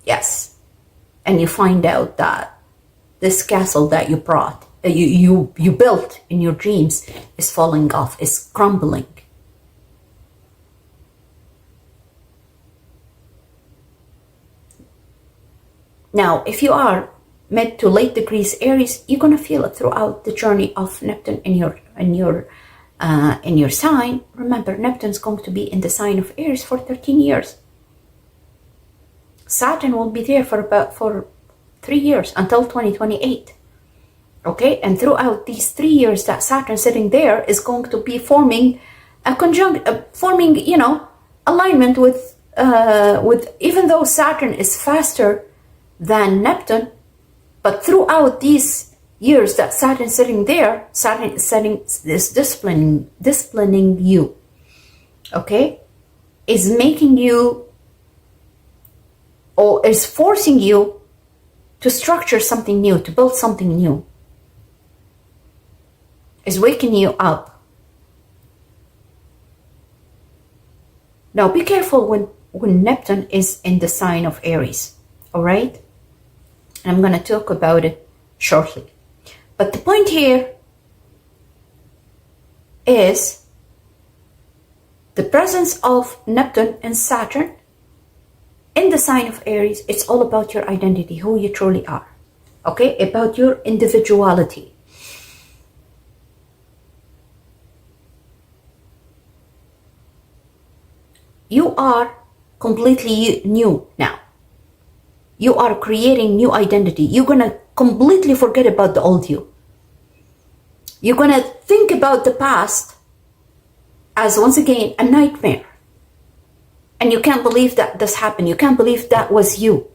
Yes. And you find out that this castle that you brought, you built in your dreams is falling off, is crumbling. Now, if you are mid to late degrees Aries, you're gonna feel it throughout the journey of Neptune in your sign. Remember, Neptune's going to be in the sign of Aries for 13 years. Saturn will be there for 3 years until 2028. Okay, and throughout these 3 years that Saturn's sitting there is going to be forming a alignment with even though Saturn is faster than Neptune, but throughout these years that Saturn is sitting there, Saturn is disciplining you, okay, is making you, or is forcing you to structure something new, to build something new, is waking you up. Now be careful when Neptune is in the sign of Aries, all right? And I'm going to talk about it shortly. But the point here is the presence of Neptune and Saturn in the sign of Aries. It's all about your identity, who you truly are, okay? About your individuality. You are completely new now. You are creating new identity. You're going to completely forget about the old you. You're going to think about the past as, once again, a nightmare. And you can't believe that this happened. You can't believe that was you.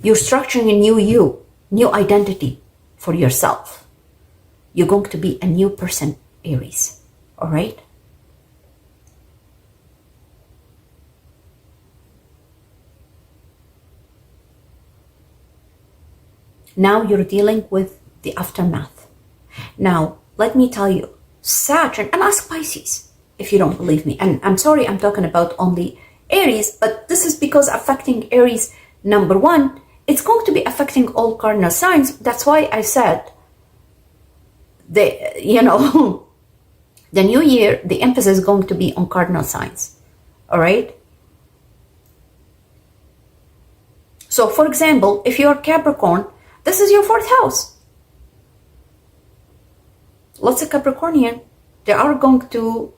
You're structuring a new you, new identity for yourself. You're going to be a new person, Aries. All right? Now you're dealing with the aftermath. Now, let me tell you, Saturn, and ask Pisces if you don't believe me. And I'm sorry, I'm talking about only Aries, but this is because affecting Aries, number one, it's going to be affecting all cardinal signs. That's why I said, the new year, the emphasis is going to be on cardinal signs. All right? So, for example, if you're Capricorn, this is your 4th house. Lots of Capricornian, they are going to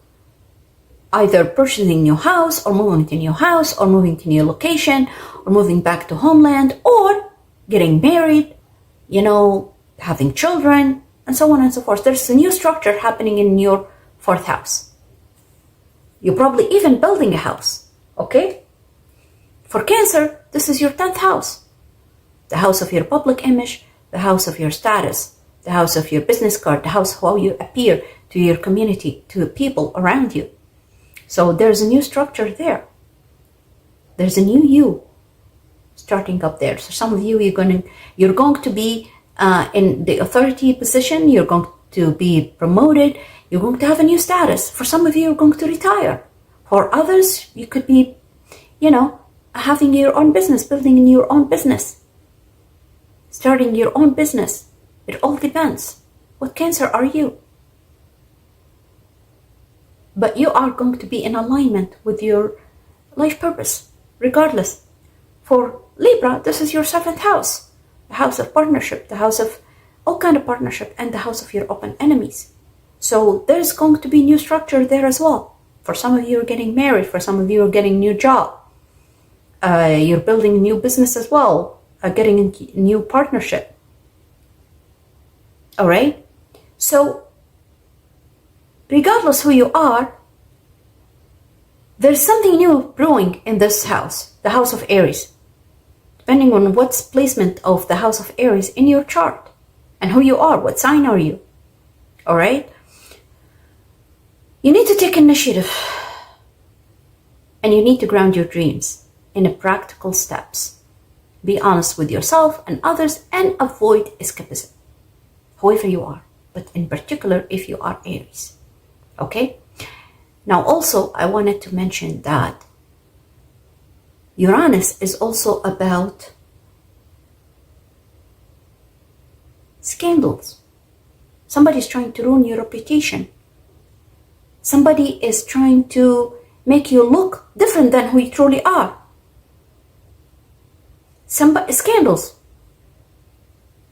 either purchasing a new house or moving to a new house or moving to a new location or moving back to homeland or getting married, having children and so on and so forth. There's a new structure happening in your 4th house. You're probably even building a house, okay? For Cancer, this is your 10th house. The house of your public image, the house of your status, the house of your business card, the house of how you appear to your community, to the people around you. So there's a new structure there. There's a new you starting up there. So some of you, you're going to be in the authority position. You're going to be promoted. You're going to have a new status. For some of you, you're going to retire. For others, you could be, having your own business, building your own business. Starting your own business. It all depends. What Cancer are you? But you are going to be in alignment with your life purpose, regardless. For Libra, this is your 7th house. The house of partnership, the house of all kind of partnership, and the house of your open enemies. So there's going to be new structure there as well. For some of you, you're getting married. For some of you, you're getting a new job. You're building a new business as well. Getting a new partnership. All right? So, regardless who you are, there's something new brewing in this house, the house of Aries. Depending on what's placement of the house of Aries in your chart. And who you are, what sign are you? All right? You need to take initiative. And you need to ground your dreams in practical steps. Be honest with yourself and others and avoid escapism. Whoever you are, but in particular if you are Aries. Okay? Now also, I wanted to mention that Uranus is also about scandals. Somebody's trying to ruin your reputation. Somebody is trying to make you look different than who you truly are. Scandals.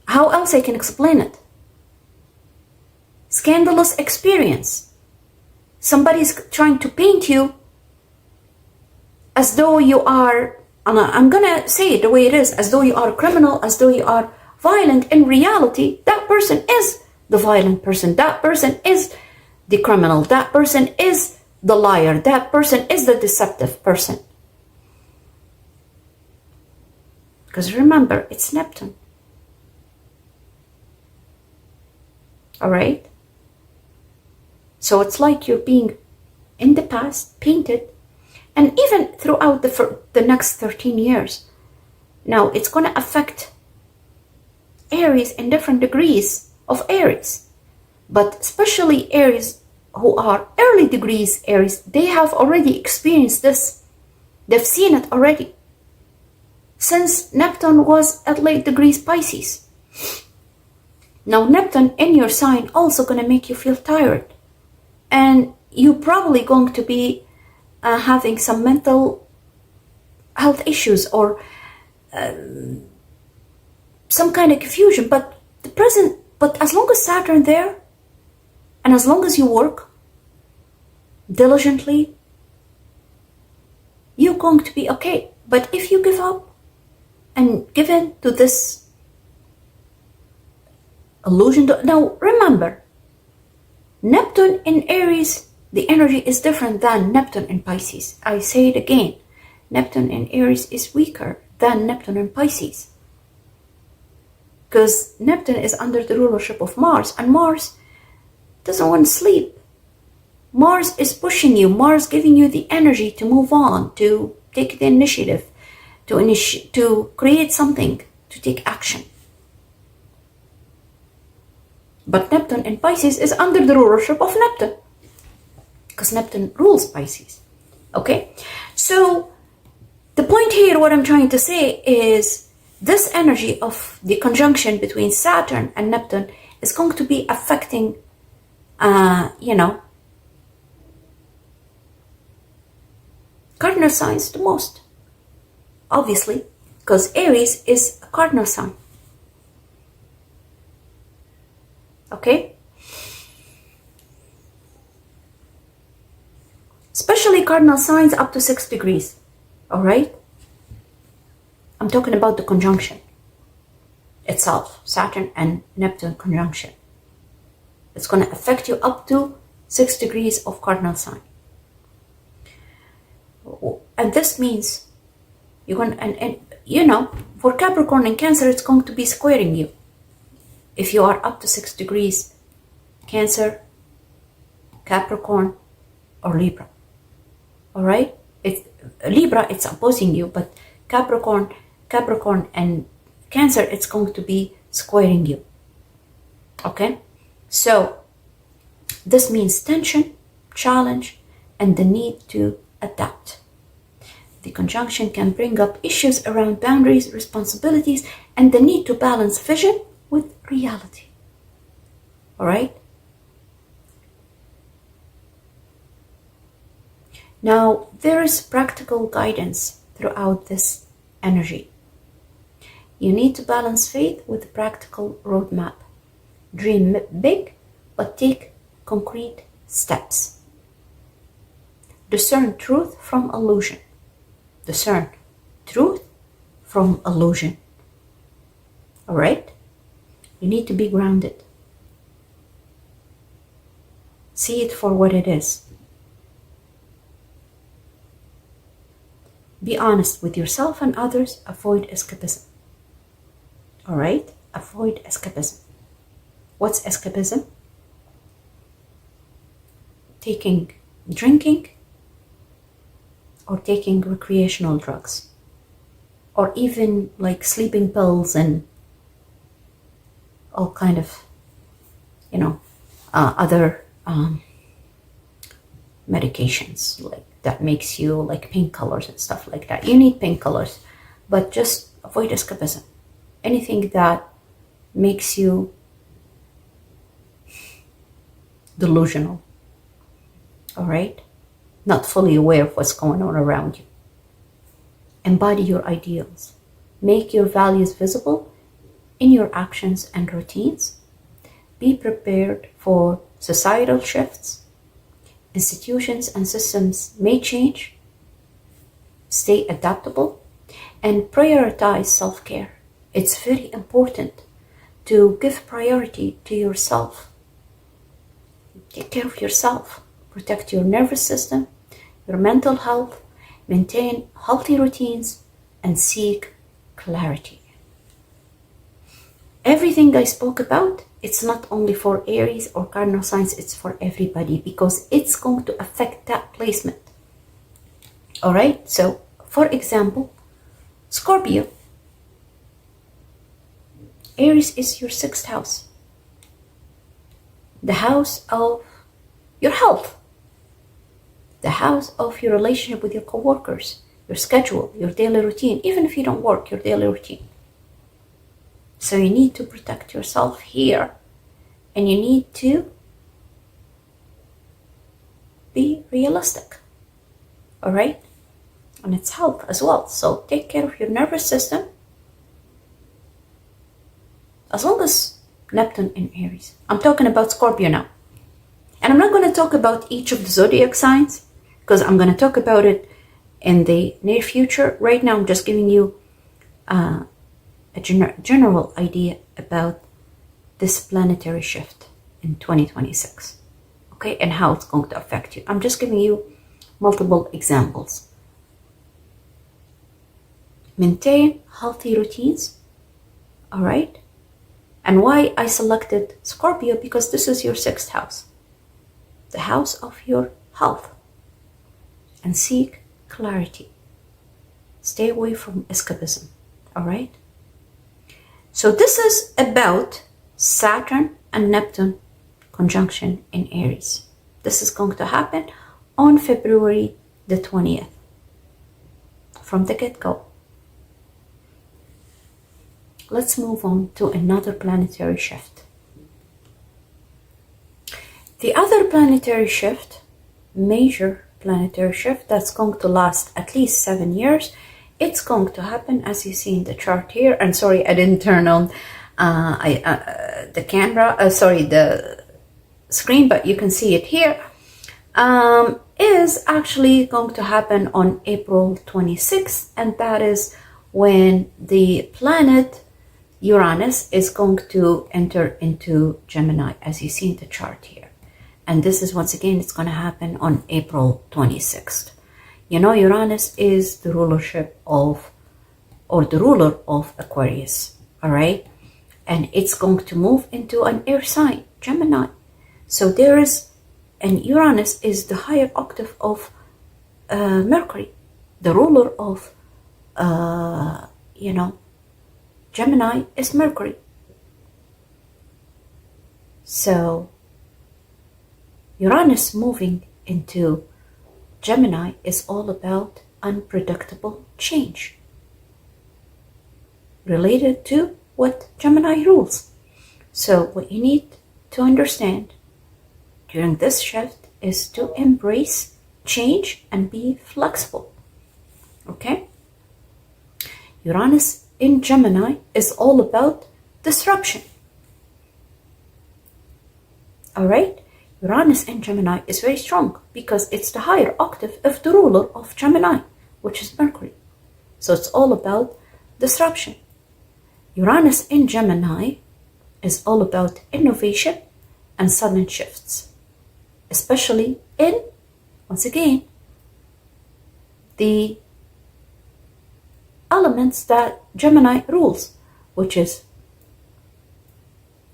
How else I can explain it? Scandalous experience. Somebody's trying to paint you as though you are, and I'm gonna say it the way it is, as though you are a criminal, as though you are violent. In reality, that person is the violent person. That person is the criminal. That person is the liar. That person is the deceptive person. Because remember, it's Neptune. All right? So it's like you're being, in the past, painted. And even throughout the next 13 years. Now, it's going to affect Aries in different degrees of Aries. But especially Aries who are early degrees Aries, they have already experienced this. They've seen it already. Since Neptune was at late degrees Pisces. Now, Neptune in your sign also going to make you feel tired. And you're probably going to be having some mental health issues or some kind of confusion. But as long as Saturn there, and as long as you work diligently, you're going to be okay. But if you give up and give in to this illusion, now remember, Neptune in Aries, the energy is different than Neptune in Pisces. I say it again. Neptune in Aries is weaker than Neptune in Pisces. Because Neptune is under the rulership of Mars, and Mars doesn't want to sleep. Mars is pushing you. Mars giving you the energy to move on, to take the initiative, to create something, to take action. But Neptune in Pisces is under the rulership of Neptune. Because Neptune rules Pisces. Okay? So, the point here, what I'm trying to say is this energy of the conjunction between Saturn and Neptune is going to be affecting, cardinal signs the most. Obviously, because Aries is a cardinal sign. Okay? Especially cardinal signs up to 6 degrees. Alright? I'm talking about the conjunction itself. Saturn and Neptune conjunction. It's going to affect you up to 6 degrees of cardinal sign. And this means you're going to, for Capricorn and Cancer, it's going to be squaring you. If you are up to 6 degrees, Cancer, Capricorn, or Libra. Alright? Libra, it's opposing you, but Capricorn and Cancer, it's going to be squaring you. Okay? So, this means tension, challenge, and the need to adapt. The conjunction can bring up issues around boundaries, responsibilities, and the need to balance vision with reality. Alright? Now, there is practical guidance throughout this energy. You need to balance faith with a practical roadmap. Dream big, but take concrete steps. Discern truth from illusion. Discern truth from illusion. All right? You need to be grounded. See it for what it is. Be honest with yourself and others. Avoid escapism. All right? Avoid escapism. What's escapism? Drinking, or taking recreational drugs, or even like sleeping pills and all kind of, other medications like that makes you like painkillers and stuff like that. You need painkillers, but just avoid escapism. Anything that makes you delusional, all right? Not fully aware of what's going on around you. Embody your ideals. Make your values visible in your actions and routines. Be prepared for societal shifts. Institutions and systems may change. Stay adaptable and prioritize self-care. It's very important to give priority to yourself. Take care of yourself. Protect your nervous system, your mental health, maintain healthy routines, and seek clarity. Everything I spoke about, it's not only for Aries or Cardinal signs, it's for everybody because it's going to affect that placement. All right, so for example, Scorpio. Aries is your 6th house, the house of your health, the house of your relationship with your co-workers, your schedule, your daily routine, even if you don't work, your daily routine. So you need to protect yourself here, and you need to be realistic, all right? And it's health as well. So take care of your nervous system. As long as Neptune in Aries. I'm talking about Scorpio now. And I'm not going to talk about each of the zodiac signs because I'm going to talk about it in the near future. Right now, I'm just giving you a general idea about this planetary shift in 2026, okay, and how it's going to affect you. I'm just giving you multiple examples. Maintain healthy routines, all right? And why I selected Scorpio, because this is your 6th house, the house of your health, and seek clarity. Stay away from escapism, all right? So this is about Saturn and Neptune conjunction in Aries. This is going to happen on February the 20th from the get-go. Let's move on to another planetary shift. The other planetary shift, major planetary shift, that's going to last at least 7 years. It's going to happen as you see in the chart here. And sorry, I didn't turn on the camera, the screen, but you can see it here. Is actually going to happen on April 26th, and that is when the planet Uranus is going to enter into Gemini, as you see in the chart here. And this is, once again, it's going to happen on April 26th. You know, Uranus is the rulership of, or the ruler of Aquarius, all right? And it's going to move into an air sign, Gemini. So there is, and Uranus is the higher octave of Mercury, the ruler of, Gemini is Mercury. So Uranus moving into Gemini is all about unpredictable change related to what Gemini rules. So what you need to understand during this shift is to embrace change and be flexible. Okay? Uranus in Gemini is all about disruption. All right? Uranus in Gemini is very strong because it's the higher octave of the ruler of Gemini, which is Mercury. So it's all about disruption. Uranus in Gemini is all about innovation and sudden shifts, especially in, once again, the elements that Gemini rules, which is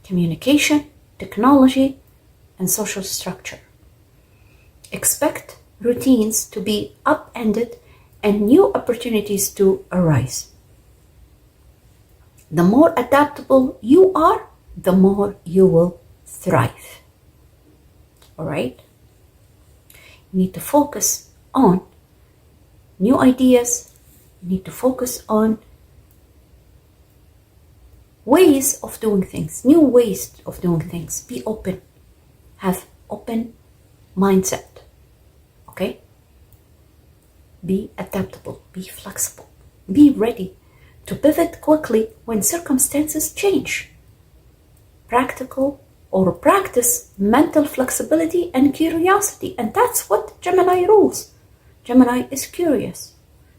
communication, technology, and social structure. Expect routines to be upended and new opportunities to arise. The more adaptable you are, the more you will thrive. All right? You need to focus on new ideas. You need to focus on ways of doing things, new ways of doing things. Be open. Have open mindset. Okay? Be adaptable. Be flexible. Be ready to pivot quickly when circumstances change. Practice mental flexibility and curiosity. And that's what Gemini rules. Gemini is curious.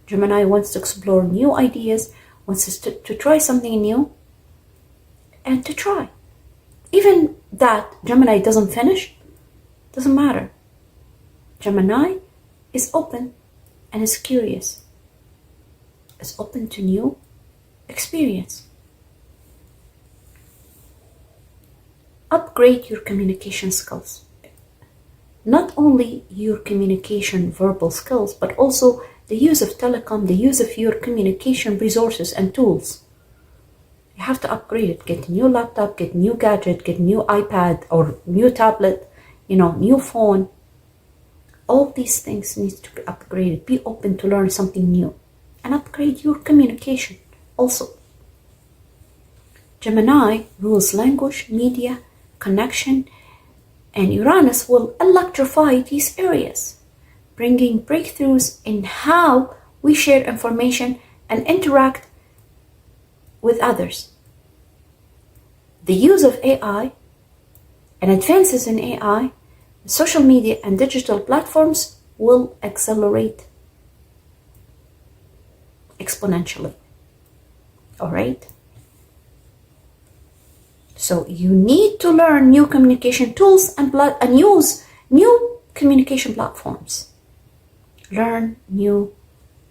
Gemini wants to explore new ideas, wants to try something new, and to try. Even that Gemini doesn't finish, doesn't matter. Gemini is open and is curious. Is open to new experience. Upgrade your communication skills. Not only your communication verbal skills, but also the use of telecom, the use of your communication resources and tools. You have to upgrade it. Get a new laptop, get a new gadget, get a new iPad or new tablet, new phone. All these things need to be upgraded. Be open to learn something new and upgrade your communication also. Gemini rules language, media, connection, and Uranus will electrify these areas, bringing breakthroughs in how we share information and interact with others. The use of AI and advances in AI, social media and digital platforms will accelerate exponentially. All right? So you need to learn new communication tools and use new communication platforms. Learn new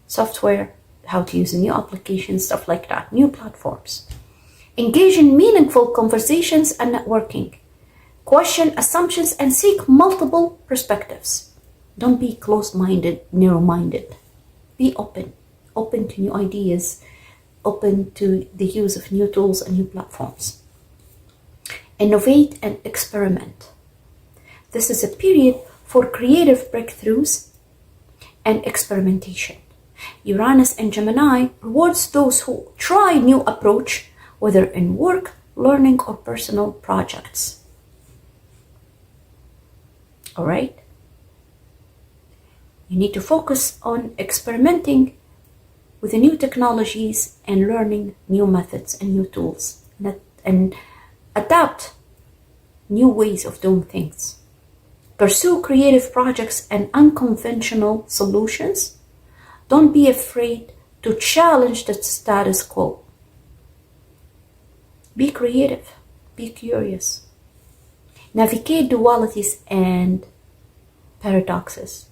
software, how to use a new application, stuff like that, new platforms. Engage in meaningful conversations and networking. Question assumptions and seek multiple perspectives. Don't be closed-minded, narrow-minded. Be open to new ideas, open to the use of new tools and new platforms. Innovate and experiment. This is a period for creative breakthroughs and experimentation. Uranus and Gemini rewards those who try new approach, whether in work, learning, or personal projects. All right? You need to focus on experimenting with the new technologies and learning new methods and new tools and adapt new ways of doing things. Pursue creative projects and unconventional solutions. Don't be afraid to challenge the status quo. Be creative. Be curious. Navigate dualities and paradoxes.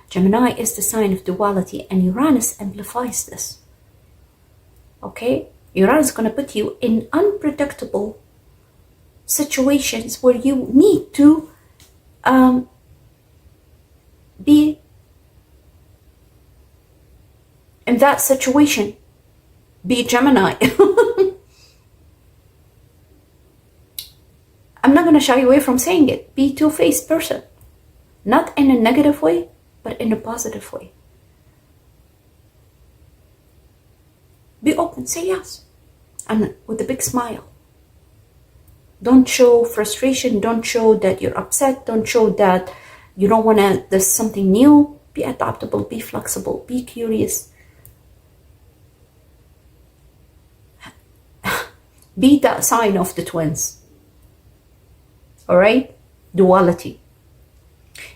Gemini is the sign of duality and Uranus amplifies this. Okay? Uranus is going to put you in unpredictable situations where you need to be in that situation. Be Gemini. I'm not going to shy away from saying it. Be two-faced person. Not in a negative way, but in a positive way. Be open. Say yes. And with a big smile. Don't show frustration. Don't show that you're upset. Don't show that you don't want to, there's something new. Be adaptable. Be flexible. Be curious. Be that sign of the twins. All right? Duality.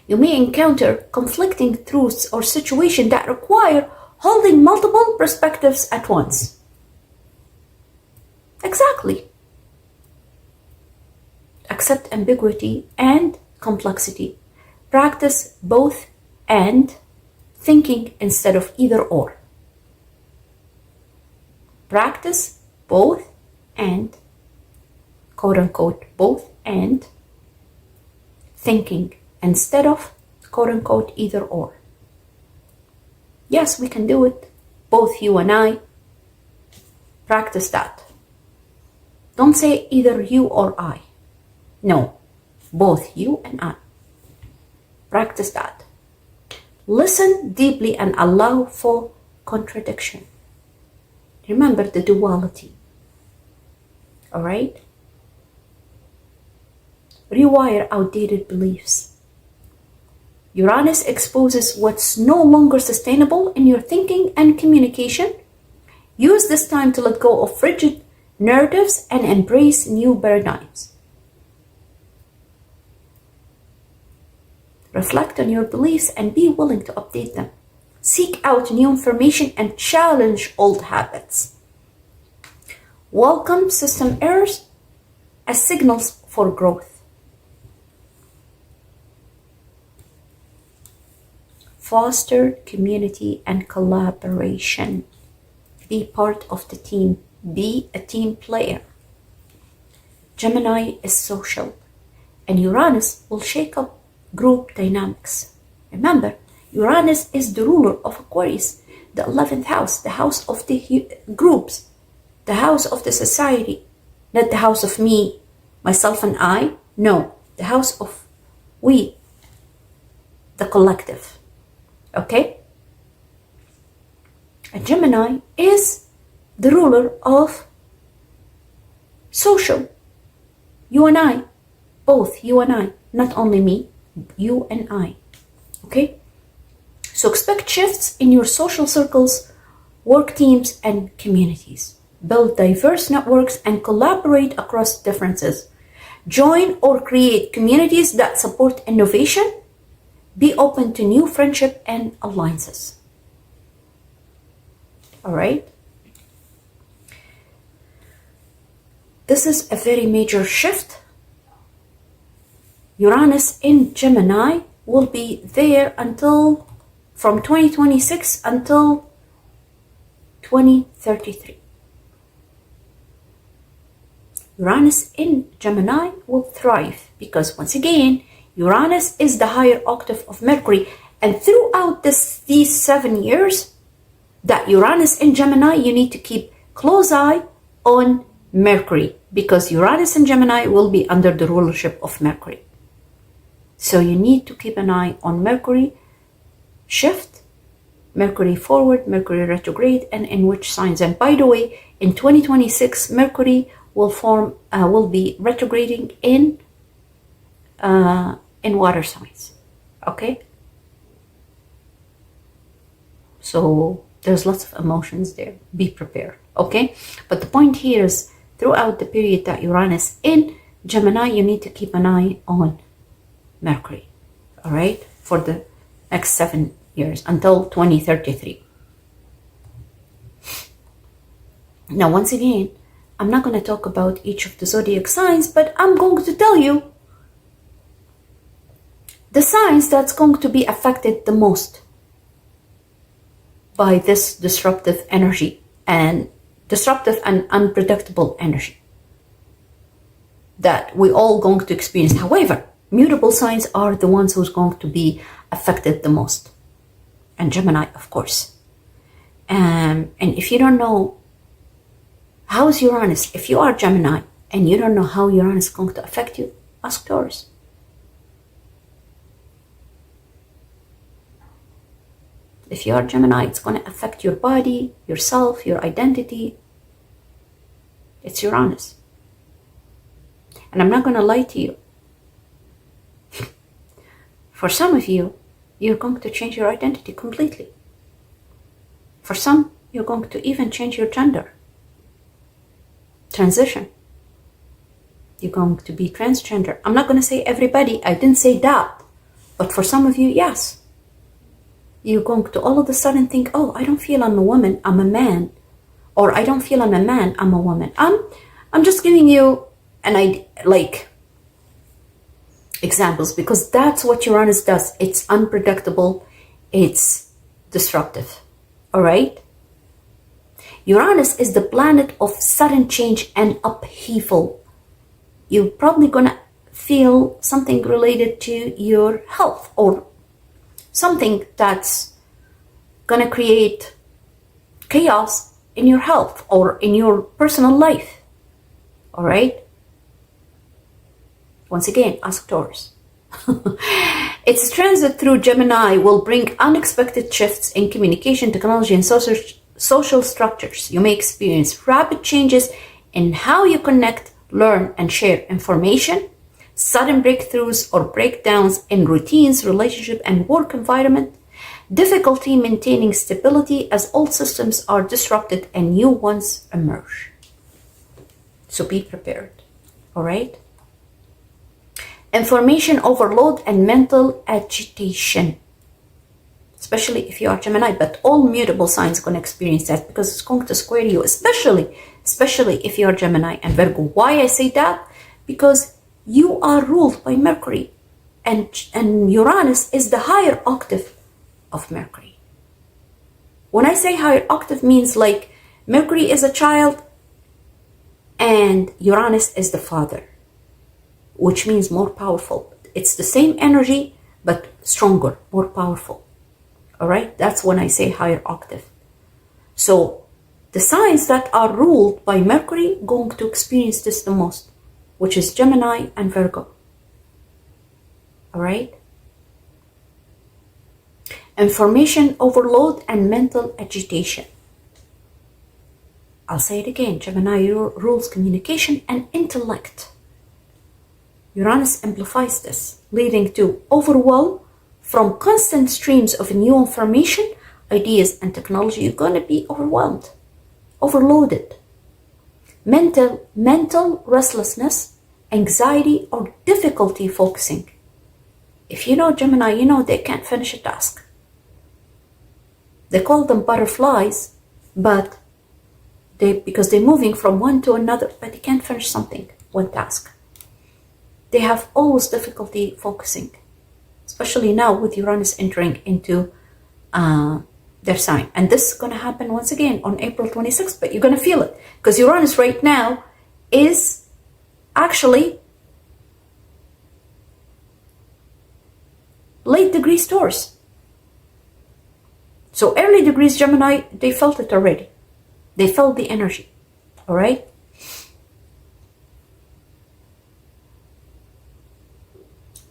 You may encounter conflicting truths or situations that require holding multiple perspectives at once. Exactly. Accept ambiguity and complexity. Practice both and thinking instead of either or. Practice both and, quote unquote, both and thinking instead of, quote unquote, either or. Yes, we can do it. Both you and I. Practice that. Don't say either you or I. No, both you and I. Practice that. Listen deeply and allow for contradiction. Remember the duality. All right? Rewire outdated beliefs. Uranus exposes what's no longer sustainable in your thinking and communication. Use this time to let go of rigid narratives and embrace new paradigms. Reflect on your beliefs and be willing to update them. Seek out new information and challenge old habits. Welcome system errors as signals for growth. Foster community and collaboration. Be part of the team. Be a team player. Gemini is social, and Uranus will shake up group dynamics. Remember, Uranus is the ruler of Aquarius, the 11th house, the house of the groups, the house of the society, not the house of me, myself and I. No, the house of we, the collective. Okay? And Gemini is the ruler of social. You and I, both you and I, not only me, you and I. Okay? So expect shifts in your social circles, work teams, and communities. Build diverse networks and collaborate across differences. Join or create communities that support innovation. Be open to new friendship and alliances. All right? This is a very major shift. Uranus in Gemini will be there until from 2026 until 2033. Uranus in Gemini will thrive because, once again, Uranus is the higher octave of Mercury, and throughout these 7 years that Uranus in Gemini, you need to keep close eye on Mercury, because Uranus in Gemini will be under the rulership of Mercury. So you need to keep an eye on Mercury shift, Mercury forward, Mercury retrograde, and in which signs. And by the way, in 2026, Mercury will be retrograding in water signs. Okay? So there's lots of emotions there. Be prepared. Okay? But the point here is, throughout the period that Uranus in Gemini, you need to keep an eye on Mercury. All right? For the next 7 years until 2033. Now, once again, I'm not going to talk about each of the zodiac signs, but I'm going to tell you the signs that's going to be affected the most by this disruptive energy and unpredictable energy that we all going to experience. However, mutable signs are the ones who's going to be affected the most. And Gemini, of course. And if you don't know how's Uranus, if you are Gemini and you don't know how Uranus is going to affect you, ask Taurus. If you are Gemini, it's going to affect your body, yourself, your identity. It's Uranus. And I'm not going to lie to you. For some of you, you're going to change your identity completely. For some, you're going to even change your gender. Transition. You're going to be transgender. I'm not going to say everybody. I didn't say that. But for some of you, yes. You're going to all of a sudden think, oh, I don't feel I'm a woman, I'm a man. Or I don't feel I'm a man, I'm a woman. I'm just giving you an idea, like examples, because that's what Uranus does. It's unpredictable, it's disruptive. All right? Uranus is the planet of sudden change and upheaval. You're probably gonna feel something related to your health, or something that's gonna create chaos in your health or in your personal life. All right? Once again, ask Taurus. Its transit through Gemini will bring unexpected shifts in communication, technology, and social structures. You may experience rapid changes in how you connect, learn, and share information, sudden breakthroughs or breakdowns in routines, relationship, and work environment, difficulty maintaining stability as old systems are disrupted and new ones emerge. So be prepared, all right? Information overload and mental agitation, especially if you are Gemini, but all mutable signs are going to experience that because it's going to square you, especially if you are Gemini and Virgo. Why I say that? Because you are ruled by Mercury, and Uranus is the higher octave of Mercury. When I say higher octave, means like Mercury is a child and Uranus is the father, which means more powerful. It's the same energy, but stronger, more powerful. All right? That's when I say higher octave. So the signs that are ruled by Mercury going to experience this the most, which is Gemini and Virgo. All right? Information overload and mental agitation. I'll say it again. Gemini rules communication and intellect. Uranus amplifies this, leading to overwhelm from constant streams of new information, ideas, and technology. You're going to be overwhelmed, overloaded. Mental restlessness, anxiety, or difficulty focusing. If you know Gemini, you know they can't finish a task. They call them butterflies, but because they're moving from one to another, but they can't finish something, one task. They have always difficulty focusing, especially now with Uranus entering into their sign. And this is going to happen once again on April 26th, but you're going to feel it because Uranus right now is actually late degrees Taurus. So early degrees Gemini, they felt it already. They felt the energy, all right?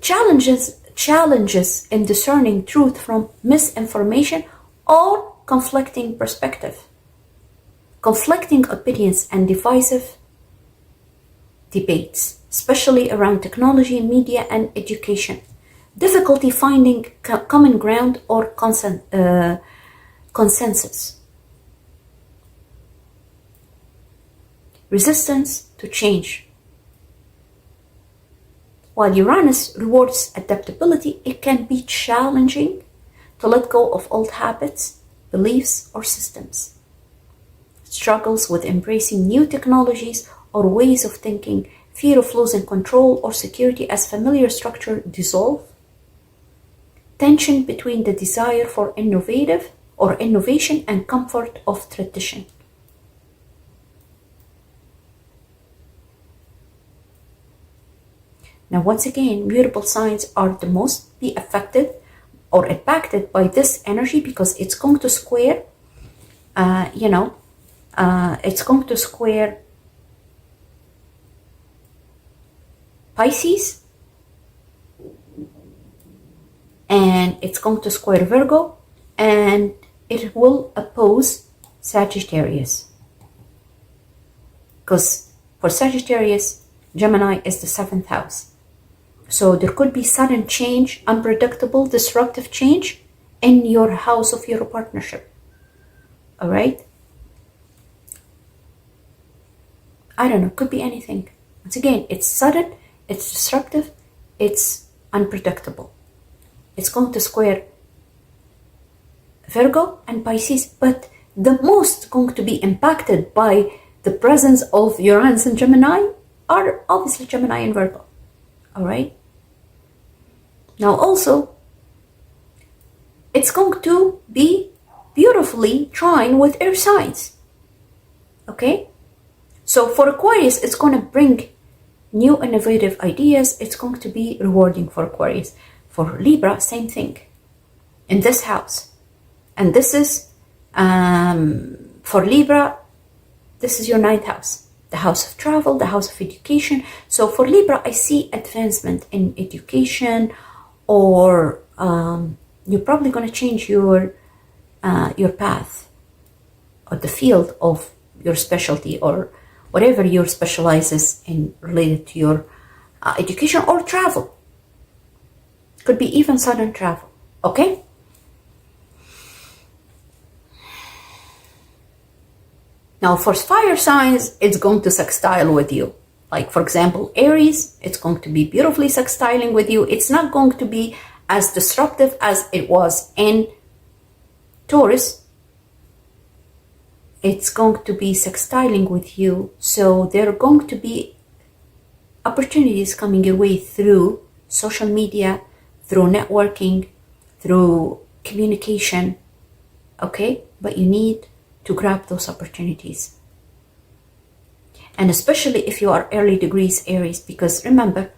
Challenges in discerning truth from misinformation or conflicting perspective, conflicting opinions and divisive debates, especially around technology, media, and education. Difficulty finding common ground or consensus. Resistance to change. While Uranus rewards adaptability, it can be challenging to let go of old habits, beliefs, or systems. Struggles with embracing new technologies or ways of thinking, fear of losing control or security as familiar structure dissolve. Tension between the desire for innovation and comfort of tradition. Now, once again, mutable signs are the most be affected or impacted by this energy because it's going to square, it's going to square Pisces, and it's going to square Virgo, and it will oppose Sagittarius. Because for Sagittarius, Gemini is the 7th house. So there could be sudden change, unpredictable, disruptive change in your house of your partnership. All right? I don't know, could be anything. Once again, it's sudden, it's disruptive, it's unpredictable. It's going to square Virgo and Pisces, but the most going to be impacted by the presence of Uranus and Gemini are obviously Gemini and Virgo. All right. Now also, it's going to be beautifully trine with air signs. Okay. So for Aquarius, it's going to bring new innovative ideas. It's going to be rewarding for Aquarius. For Libra, same thing. In this house. And this is, for Libra, this is your 9th house. The house of travel, the house of education. So for Libra, I see advancement in education, or you're probably going to change your path, or the field of your specialty, or whatever your specializes in related to your education or travel. Could be even sudden travel. Okay. Now for fire signs, it's going to sextile with you. Like for example, Aries, it's going to be beautifully sextiling with you. It's not going to be as disruptive as it was in Taurus. It's going to be sextiling with you. So there are going to be opportunities coming your way through social media, through networking, through communication. Okay? But you need to grab those opportunities. And especially if you are early degrees Aries, because remember,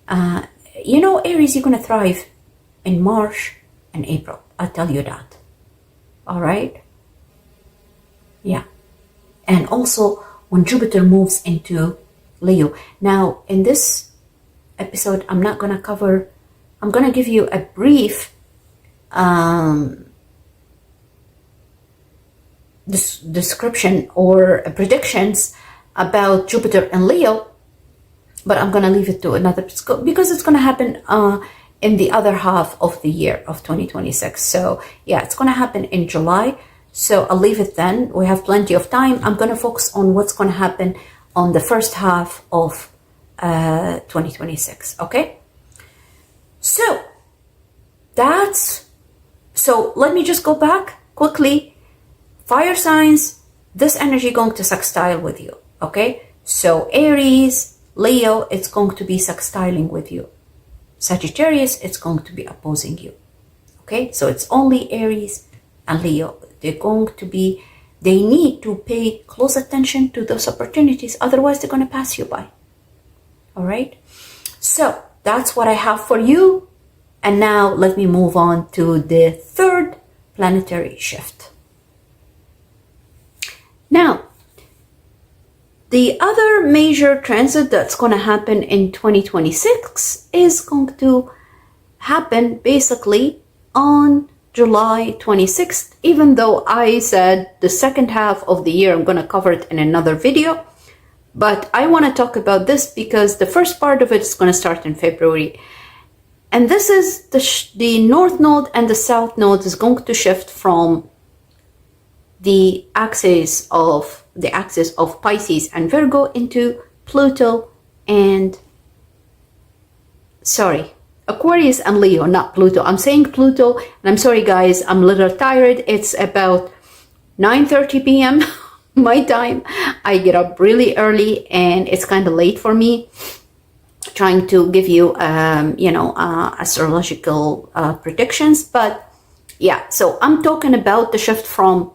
Aries, you're going to thrive in March and April. I'll tell you that. All right? Yeah. And also when Jupiter moves into Leo. Now, in this episode, I'm going to give you a brief description or predictions about Jupiter and Leo, but I'm going to leave it to another, because it's going to happen in the other half of the year of 2026. So yeah, it's going to happen in July. So I'll leave it then. We have plenty of time. I'm going to focus on what's going to happen on the first half of 2026. Okay. So let me just go back quickly. Fire signs, this energy going to sextile with you. Okay. So Aries, Leo, it's going to be sextiling with you. Sagittarius, it's going to be opposing you. Okay. So it's only Aries and Leo. They need to pay close attention to those opportunities. Otherwise, they're going to pass you by. All right. So that's what I have for you. And now let me move on to the third planetary shift. Now, the other major transit that's going to happen in 2026 is going to happen basically on July 26th, even though I said the second half of the year, I'm going to cover it in another video. But I want to talk about this because the first part of it is going to start in February. And this is the North Node and the South Node is going to shift from the axis of Pisces and Virgo into Pluto and Aquarius and Leo, not Pluto. I'm saying Pluto, and I'm sorry guys, I'm a little tired. It's about 9:30 p.m. my time. I get up really early and it's kind of late for me trying to give you astrological predictions. But yeah, so I'm talking about the shift from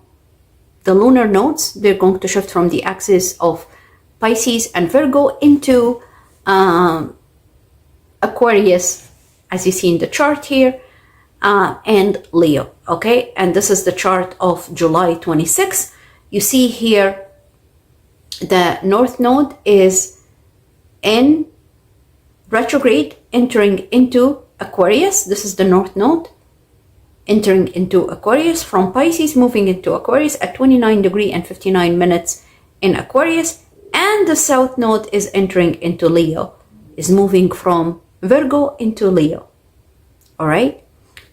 the lunar nodes. They're going to shift from the axis of Pisces and Virgo into Aquarius, as you see in the chart here, and Leo. Okay, and this is the chart of July 26. You see here the North Node is in retrograde, entering into Aquarius. This is the North Node entering into Aquarius from Pisces, moving into Aquarius at 29 degrees and 59 minutes in Aquarius. And the South Node is entering into Leo, is moving from Virgo into Leo. All right.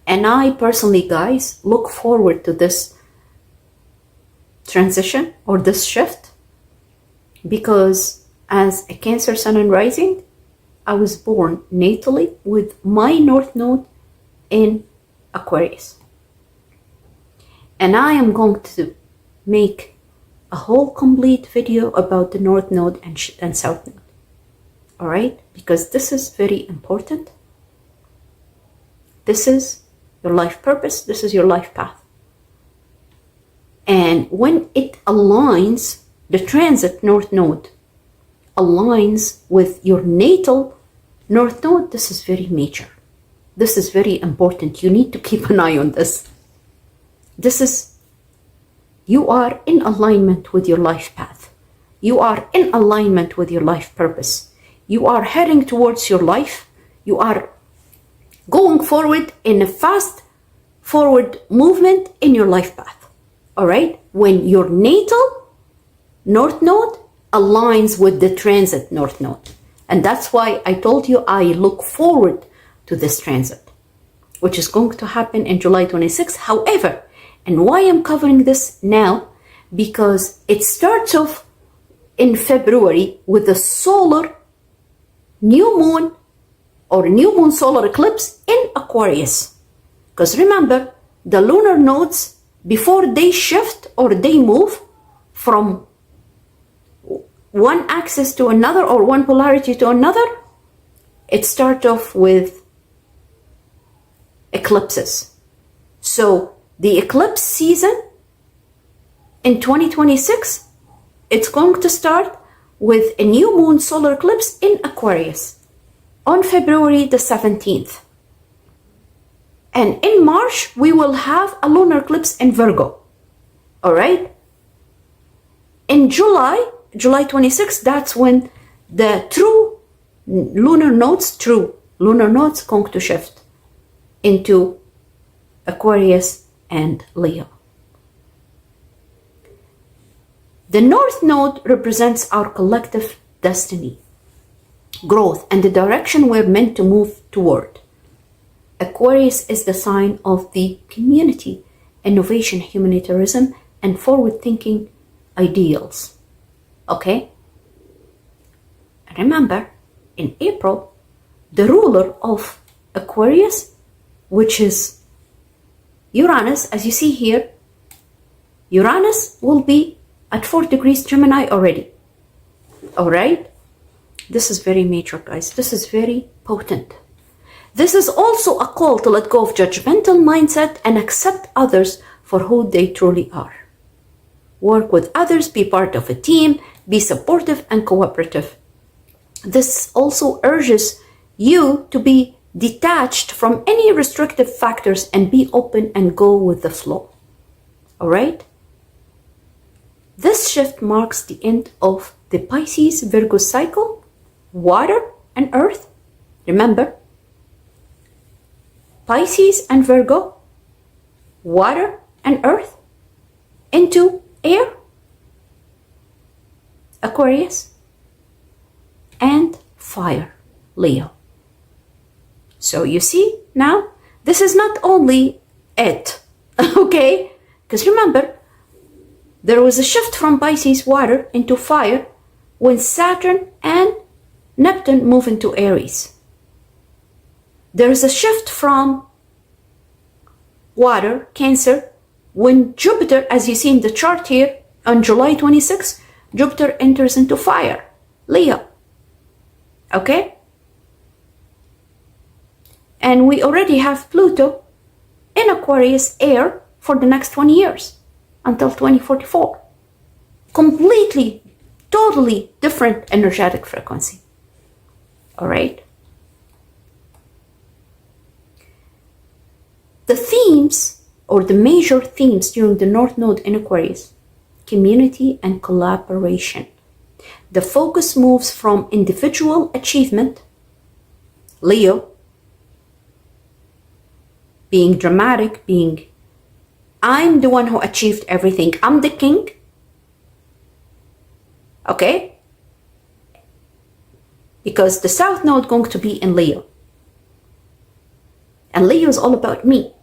And I personally, guys, look forward to this transition or this shift, because as a Cancer Sun and Rising, I was born natally with my North Node in Aquarius. And I am going to make a whole complete video about the North Node and South Node. All right? Because this is very important. This is your life purpose. This is your life path. And when it aligns, the transit North Node aligns with your natal North Node, this is very major. This is very important. You need to keep an eye on this. You are in alignment with your life path. You are in alignment with your life purpose. You are heading towards your life. You are going forward in a fast forward movement in your life path. All right? When your natal North Node aligns with the transit North Node. And that's why I told you I look forward to this transit, which is going to happen in July 26th. However, and why I'm covering this now, because it starts off in February with the solar new moon or new moon solar eclipse in Aquarius. Because remember, the lunar nodes, before they shift or they move from one axis to another or one polarity to another, it starts off with eclipses. So the eclipse season in 2026, it's going to start with a new moon solar eclipse in Aquarius on February the 17th. And in March, we will have a lunar eclipse in Virgo. All right? In July 26th, that's when the true lunar nodes going to shift into Aquarius and Leo. The North Node represents our collective destiny, growth, and the direction we're meant to move toward. Aquarius is the sign of the community, innovation, humanitarianism, and forward-thinking ideals. Okay? Remember, in April, the ruler of Aquarius, which is Uranus, as you see here, Uranus will be at 4 degrees Gemini already. All right? This is very major, guys. This is very potent. This is also a call to let go of judgmental mindset and accept others for who they truly are. Work with others, be part of a team, be supportive and cooperative. This also urges you to be detached from any restrictive factors and be open and go with the flow. All right? This shift marks the end of the Pisces Virgo cycle, water and earth. Remember, Pisces and Virgo, water and earth, into air, Aquarius, and fire, Leo. So you see now, this is not only it, okay? Because remember, there was a shift from Pisces water into fire when Saturn and Neptune move into Aries. There is a shift from water, Cancer, when Jupiter, as you see in the chart here, on July 26, Jupiter enters into fire, Leo. Okay? And we already have Pluto in Aquarius air for the next 20 years, until 2044. Completely, totally different energetic frequency. All right? The themes, or the major themes during the North Node in Aquarius, community and collaboration. The focus moves from individual achievement, Leo, being dramatic, being, I'm the one who achieved everything, I'm the king, okay? Because the South Node going to be in Leo. And Leo is all about me.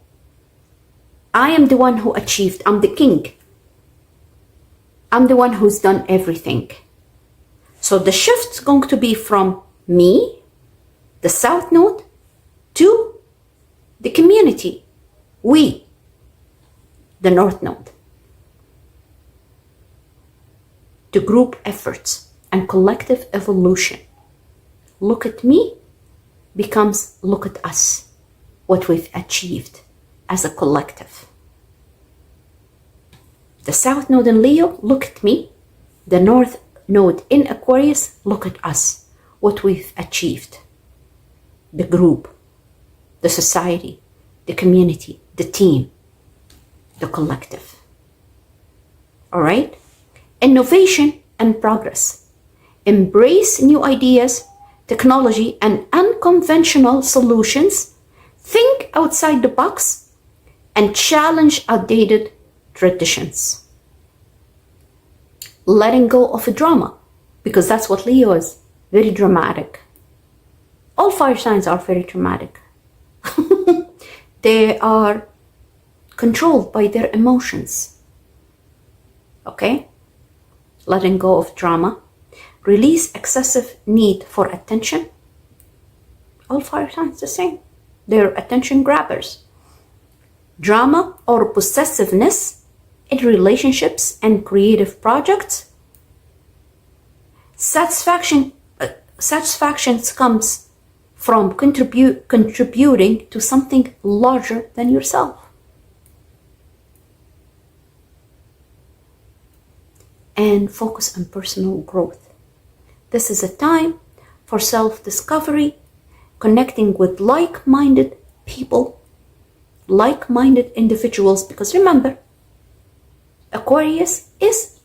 I am the one who achieved, I'm the king. I'm the one who's done everything. So the shift's going to be from me, the South Node, to the community, we, the North Node, to group efforts and collective evolution. Look at me becomes look at us, what we've achieved as a collective. The South Node in Leo, look at me. The North Node in Aquarius, look at us, what we've achieved. The group, the society, the community, the team, the collective. All right? Innovation and progress. Embrace new ideas, technology, and unconventional solutions. Think outside the box and challenge outdated traditions. Letting go of a drama, because that's what Leo is, very dramatic. All fire signs are very dramatic. They are controlled by their emotions. Okay? Letting go of drama. Release excessive need for attention. All fire signs the same. They're attention grabbers. Drama or possessiveness in relationships and creative projects. Satisfaction comes from contributing to something larger than yourself. And focus on personal growth. This is a time for self-discovery, connecting with like-minded people, like-minded individuals, because remember, Aquarius is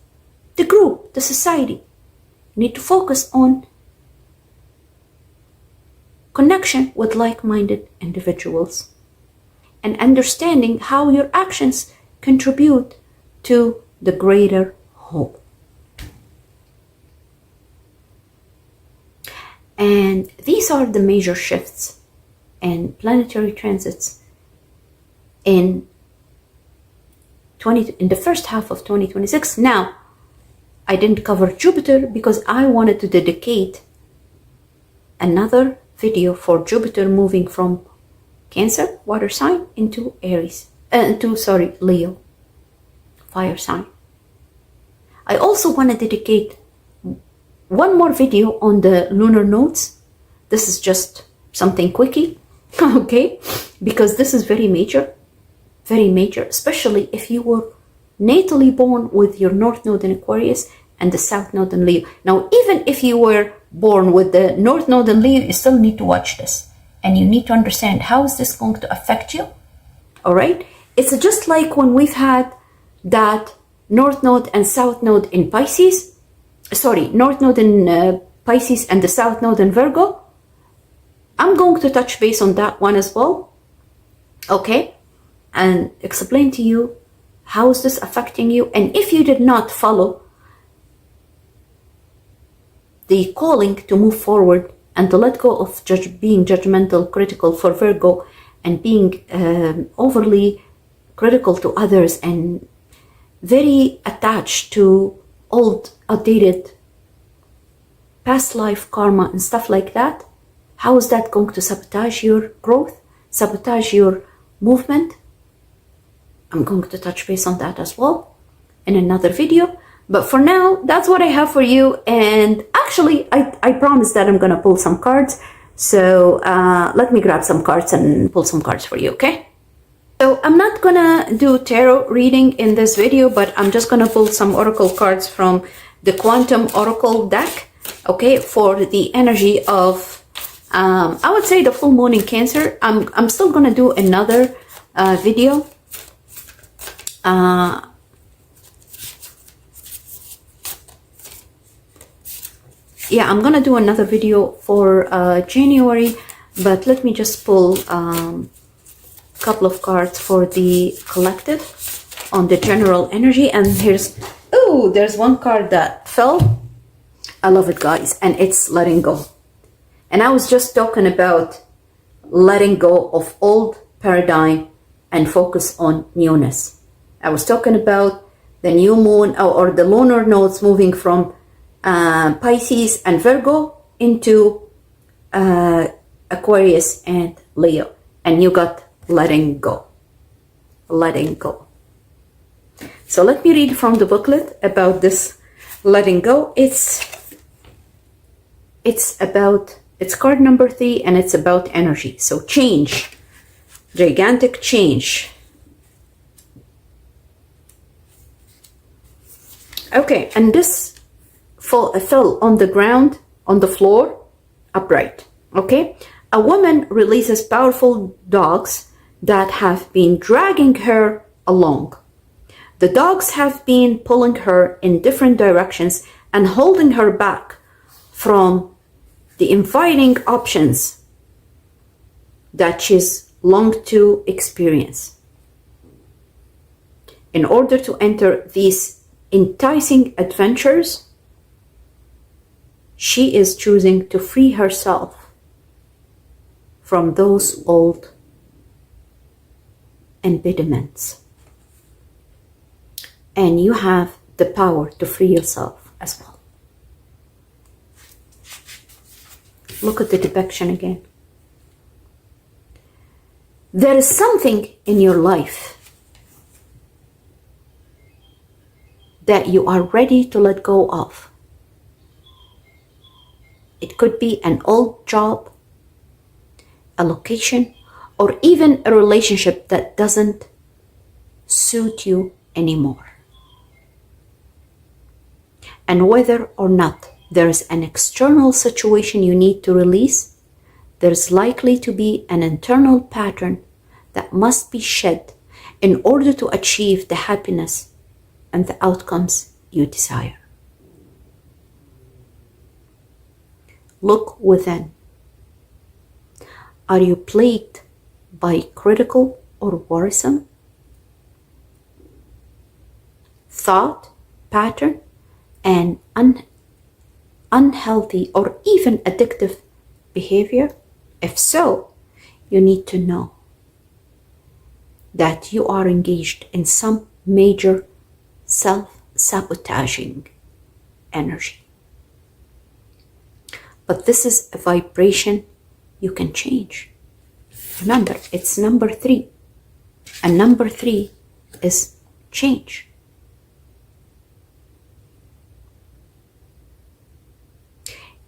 the group, the society. You need to focus on connection with like-minded individuals and understanding how your actions contribute to the greater whole. And these are the major shifts and planetary transits in the first half of 2026. Now, I didn't cover Jupiter because I wanted to dedicate another video for Jupiter moving from Cancer, water sign, into Aries, Leo, fire sign. I also want to dedicate one more video on the lunar nodes. This is just something quickie, okay? Because this is very major, especially if you were natally born with your North Node in Aquarius and the South Node in Leo. Now, even if you were born with the North Node in Leo, you still need to watch this. And you need to understand how is this going to affect you, all right? It's just like when we've had that North Node and South Node in Pisces, North Node in Pisces and the South Node in Virgo. I'm going to touch base on that one as well, okay? And explain to you how is this affecting you. And if you did not follow the calling to move forward and to let go of being judgmental, critical for Virgo, and being overly critical to others and very attached to old, outdated, past life karma and stuff like that, how is that going to sabotage your growth, sabotage your movement? I'm going to touch base on that as well in another video. But for now, that's what I have for you. And actually, I promised that I'm going to pull some cards. So let me grab some cards and pull some cards for you, okay? So I'm not going to do tarot reading in this video, but I'm just going to pull some oracle cards from the Quantum Oracle deck, okay, for the energy of, I would say, the full moon in Cancer. I'm still going to do another video. Yeah, I'm gonna do another video for January, but let me just pull a couple of cards for the collective on the general energy. And there's one card that fell. I love it, guys, and it's letting go. And I was just talking about letting go of old paradigm and focus on newness. I was talking about the new moon or the lunar nodes moving from Pisces and Virgo into Aquarius and Leo. And you got letting go. Letting go. So let me read from the booklet about this letting go. It's card number 3, and it's about energy. So change, gigantic change. Okay, and this fell on the ground, on the floor, upright. Okay, a woman releases powerful dogs that have been dragging her along. The dogs have been pulling her in different directions and holding her back from the inviting options that she's longed to experience. In order to enter these enticing adventures, she is choosing to free herself from those old impediments. And you have the power to free yourself as well. Look at the depiction again. There is something in your life that you are ready to let go of. It could be an old job, a location, or even a relationship that doesn't suit you anymore. And whether or not there is an external situation you need to release, there's likely to be an internal pattern that must be shed in order to achieve the happiness and the outcomes you desire. Look within. Are you plagued by critical or worrisome thought, pattern, and unhealthy or even addictive behavior? If so, you need to know that you are engaged in some major self-sabotaging energy. But this is a vibration you can change. Remember, it's number 3. And number 3 is change.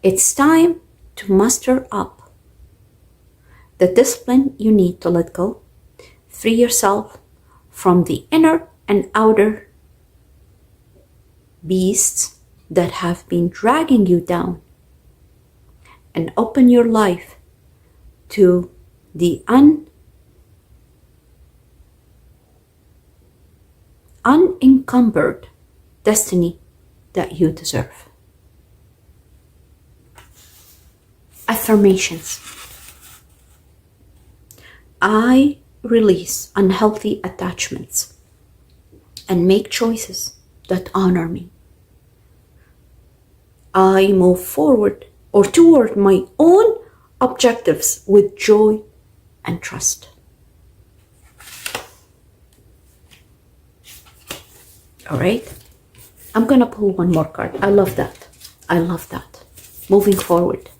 It's time to muster up the discipline you need to let go, free yourself from the inner and outer beasts that have been dragging you down, and open your life to the unencumbered destiny that you deserve. Affirmations. I release unhealthy attachments and make choices that honor me. I move forward or toward my own objectives with joy and trust. All right, I'm gonna pull one more card. I love that. I love that. Moving forward.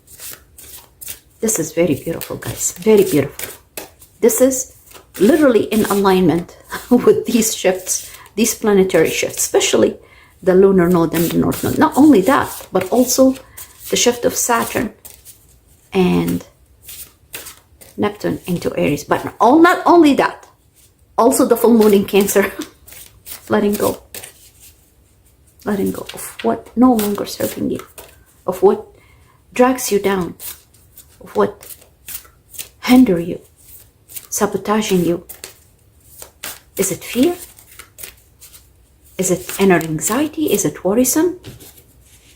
This is very beautiful, guys. Very beautiful. This is literally in alignment with these shifts, these planetary shifts, especially the lunar node and the north node. Not only that, but also the shift of Saturn and Neptune into Aries. But not only that, also the full moon in Cancer. Letting go. Letting go of what no longer serving you, of what drags you down, of what hinder you, sabotaging you. Is it fear? Is it inner anxiety? Is it worrisome?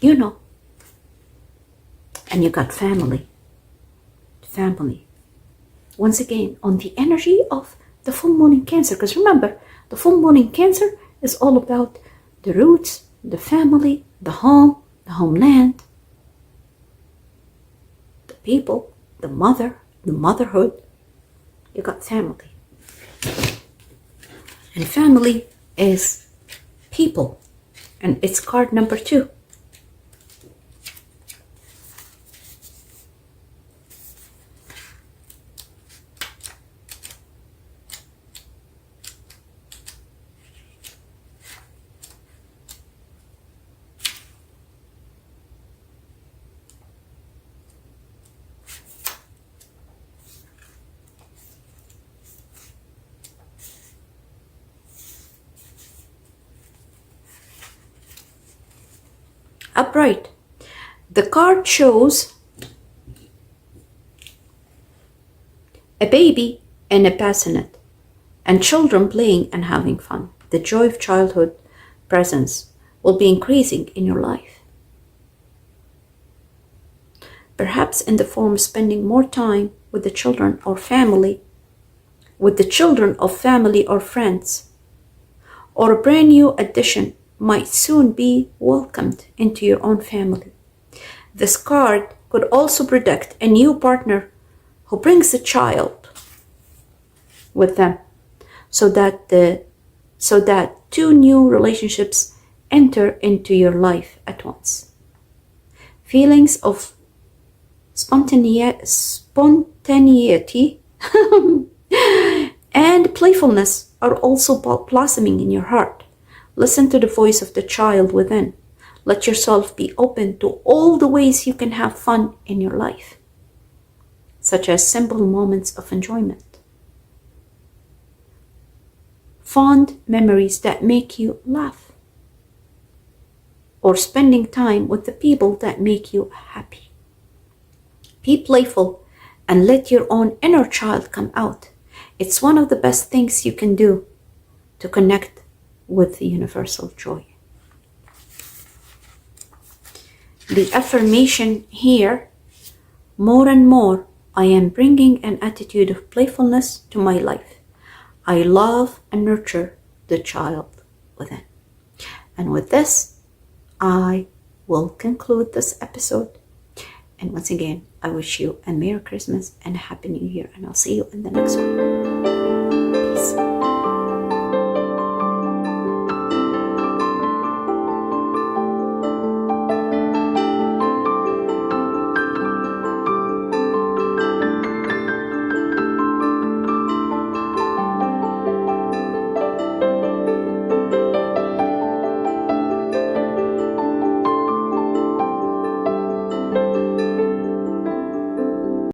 You know. And you got family. Family. Once again, on the energy of the full moon in Cancer. Because remember, the full moon in Cancer is all about the roots, the family, the home, the homeland, the people, the mother, the motherhood. You got family. And family is people. And it's card number 2. upright. The card shows a baby and a bassinet, and children playing and having fun. The joy of childhood presence will be increasing in your life. Perhaps in the form of spending more time with the children or family, with the children of family or friends, or a brand new addition might soon be welcomed into your own family. This card could also predict a new partner who brings a child with them, so that two new relationships enter into your life at once. Feelings of spontaneity and playfulness are also blossoming in your heart. Listen to the voice of the child within. Let yourself be open to all the ways you can have fun in your life, such as simple moments of enjoyment, fond memories that make you laugh, or spending time with the people that make you happy. Be playful and let your own inner child come out. It's one of the best things you can do to connect with the universal joy. The affirmation here, more and more, I am bringing an attitude of playfulness to my life. I love and nurture the child within. And with this, I will conclude this episode. And once again, I wish you a Merry Christmas and a Happy New Year. And I'll see you in the next one.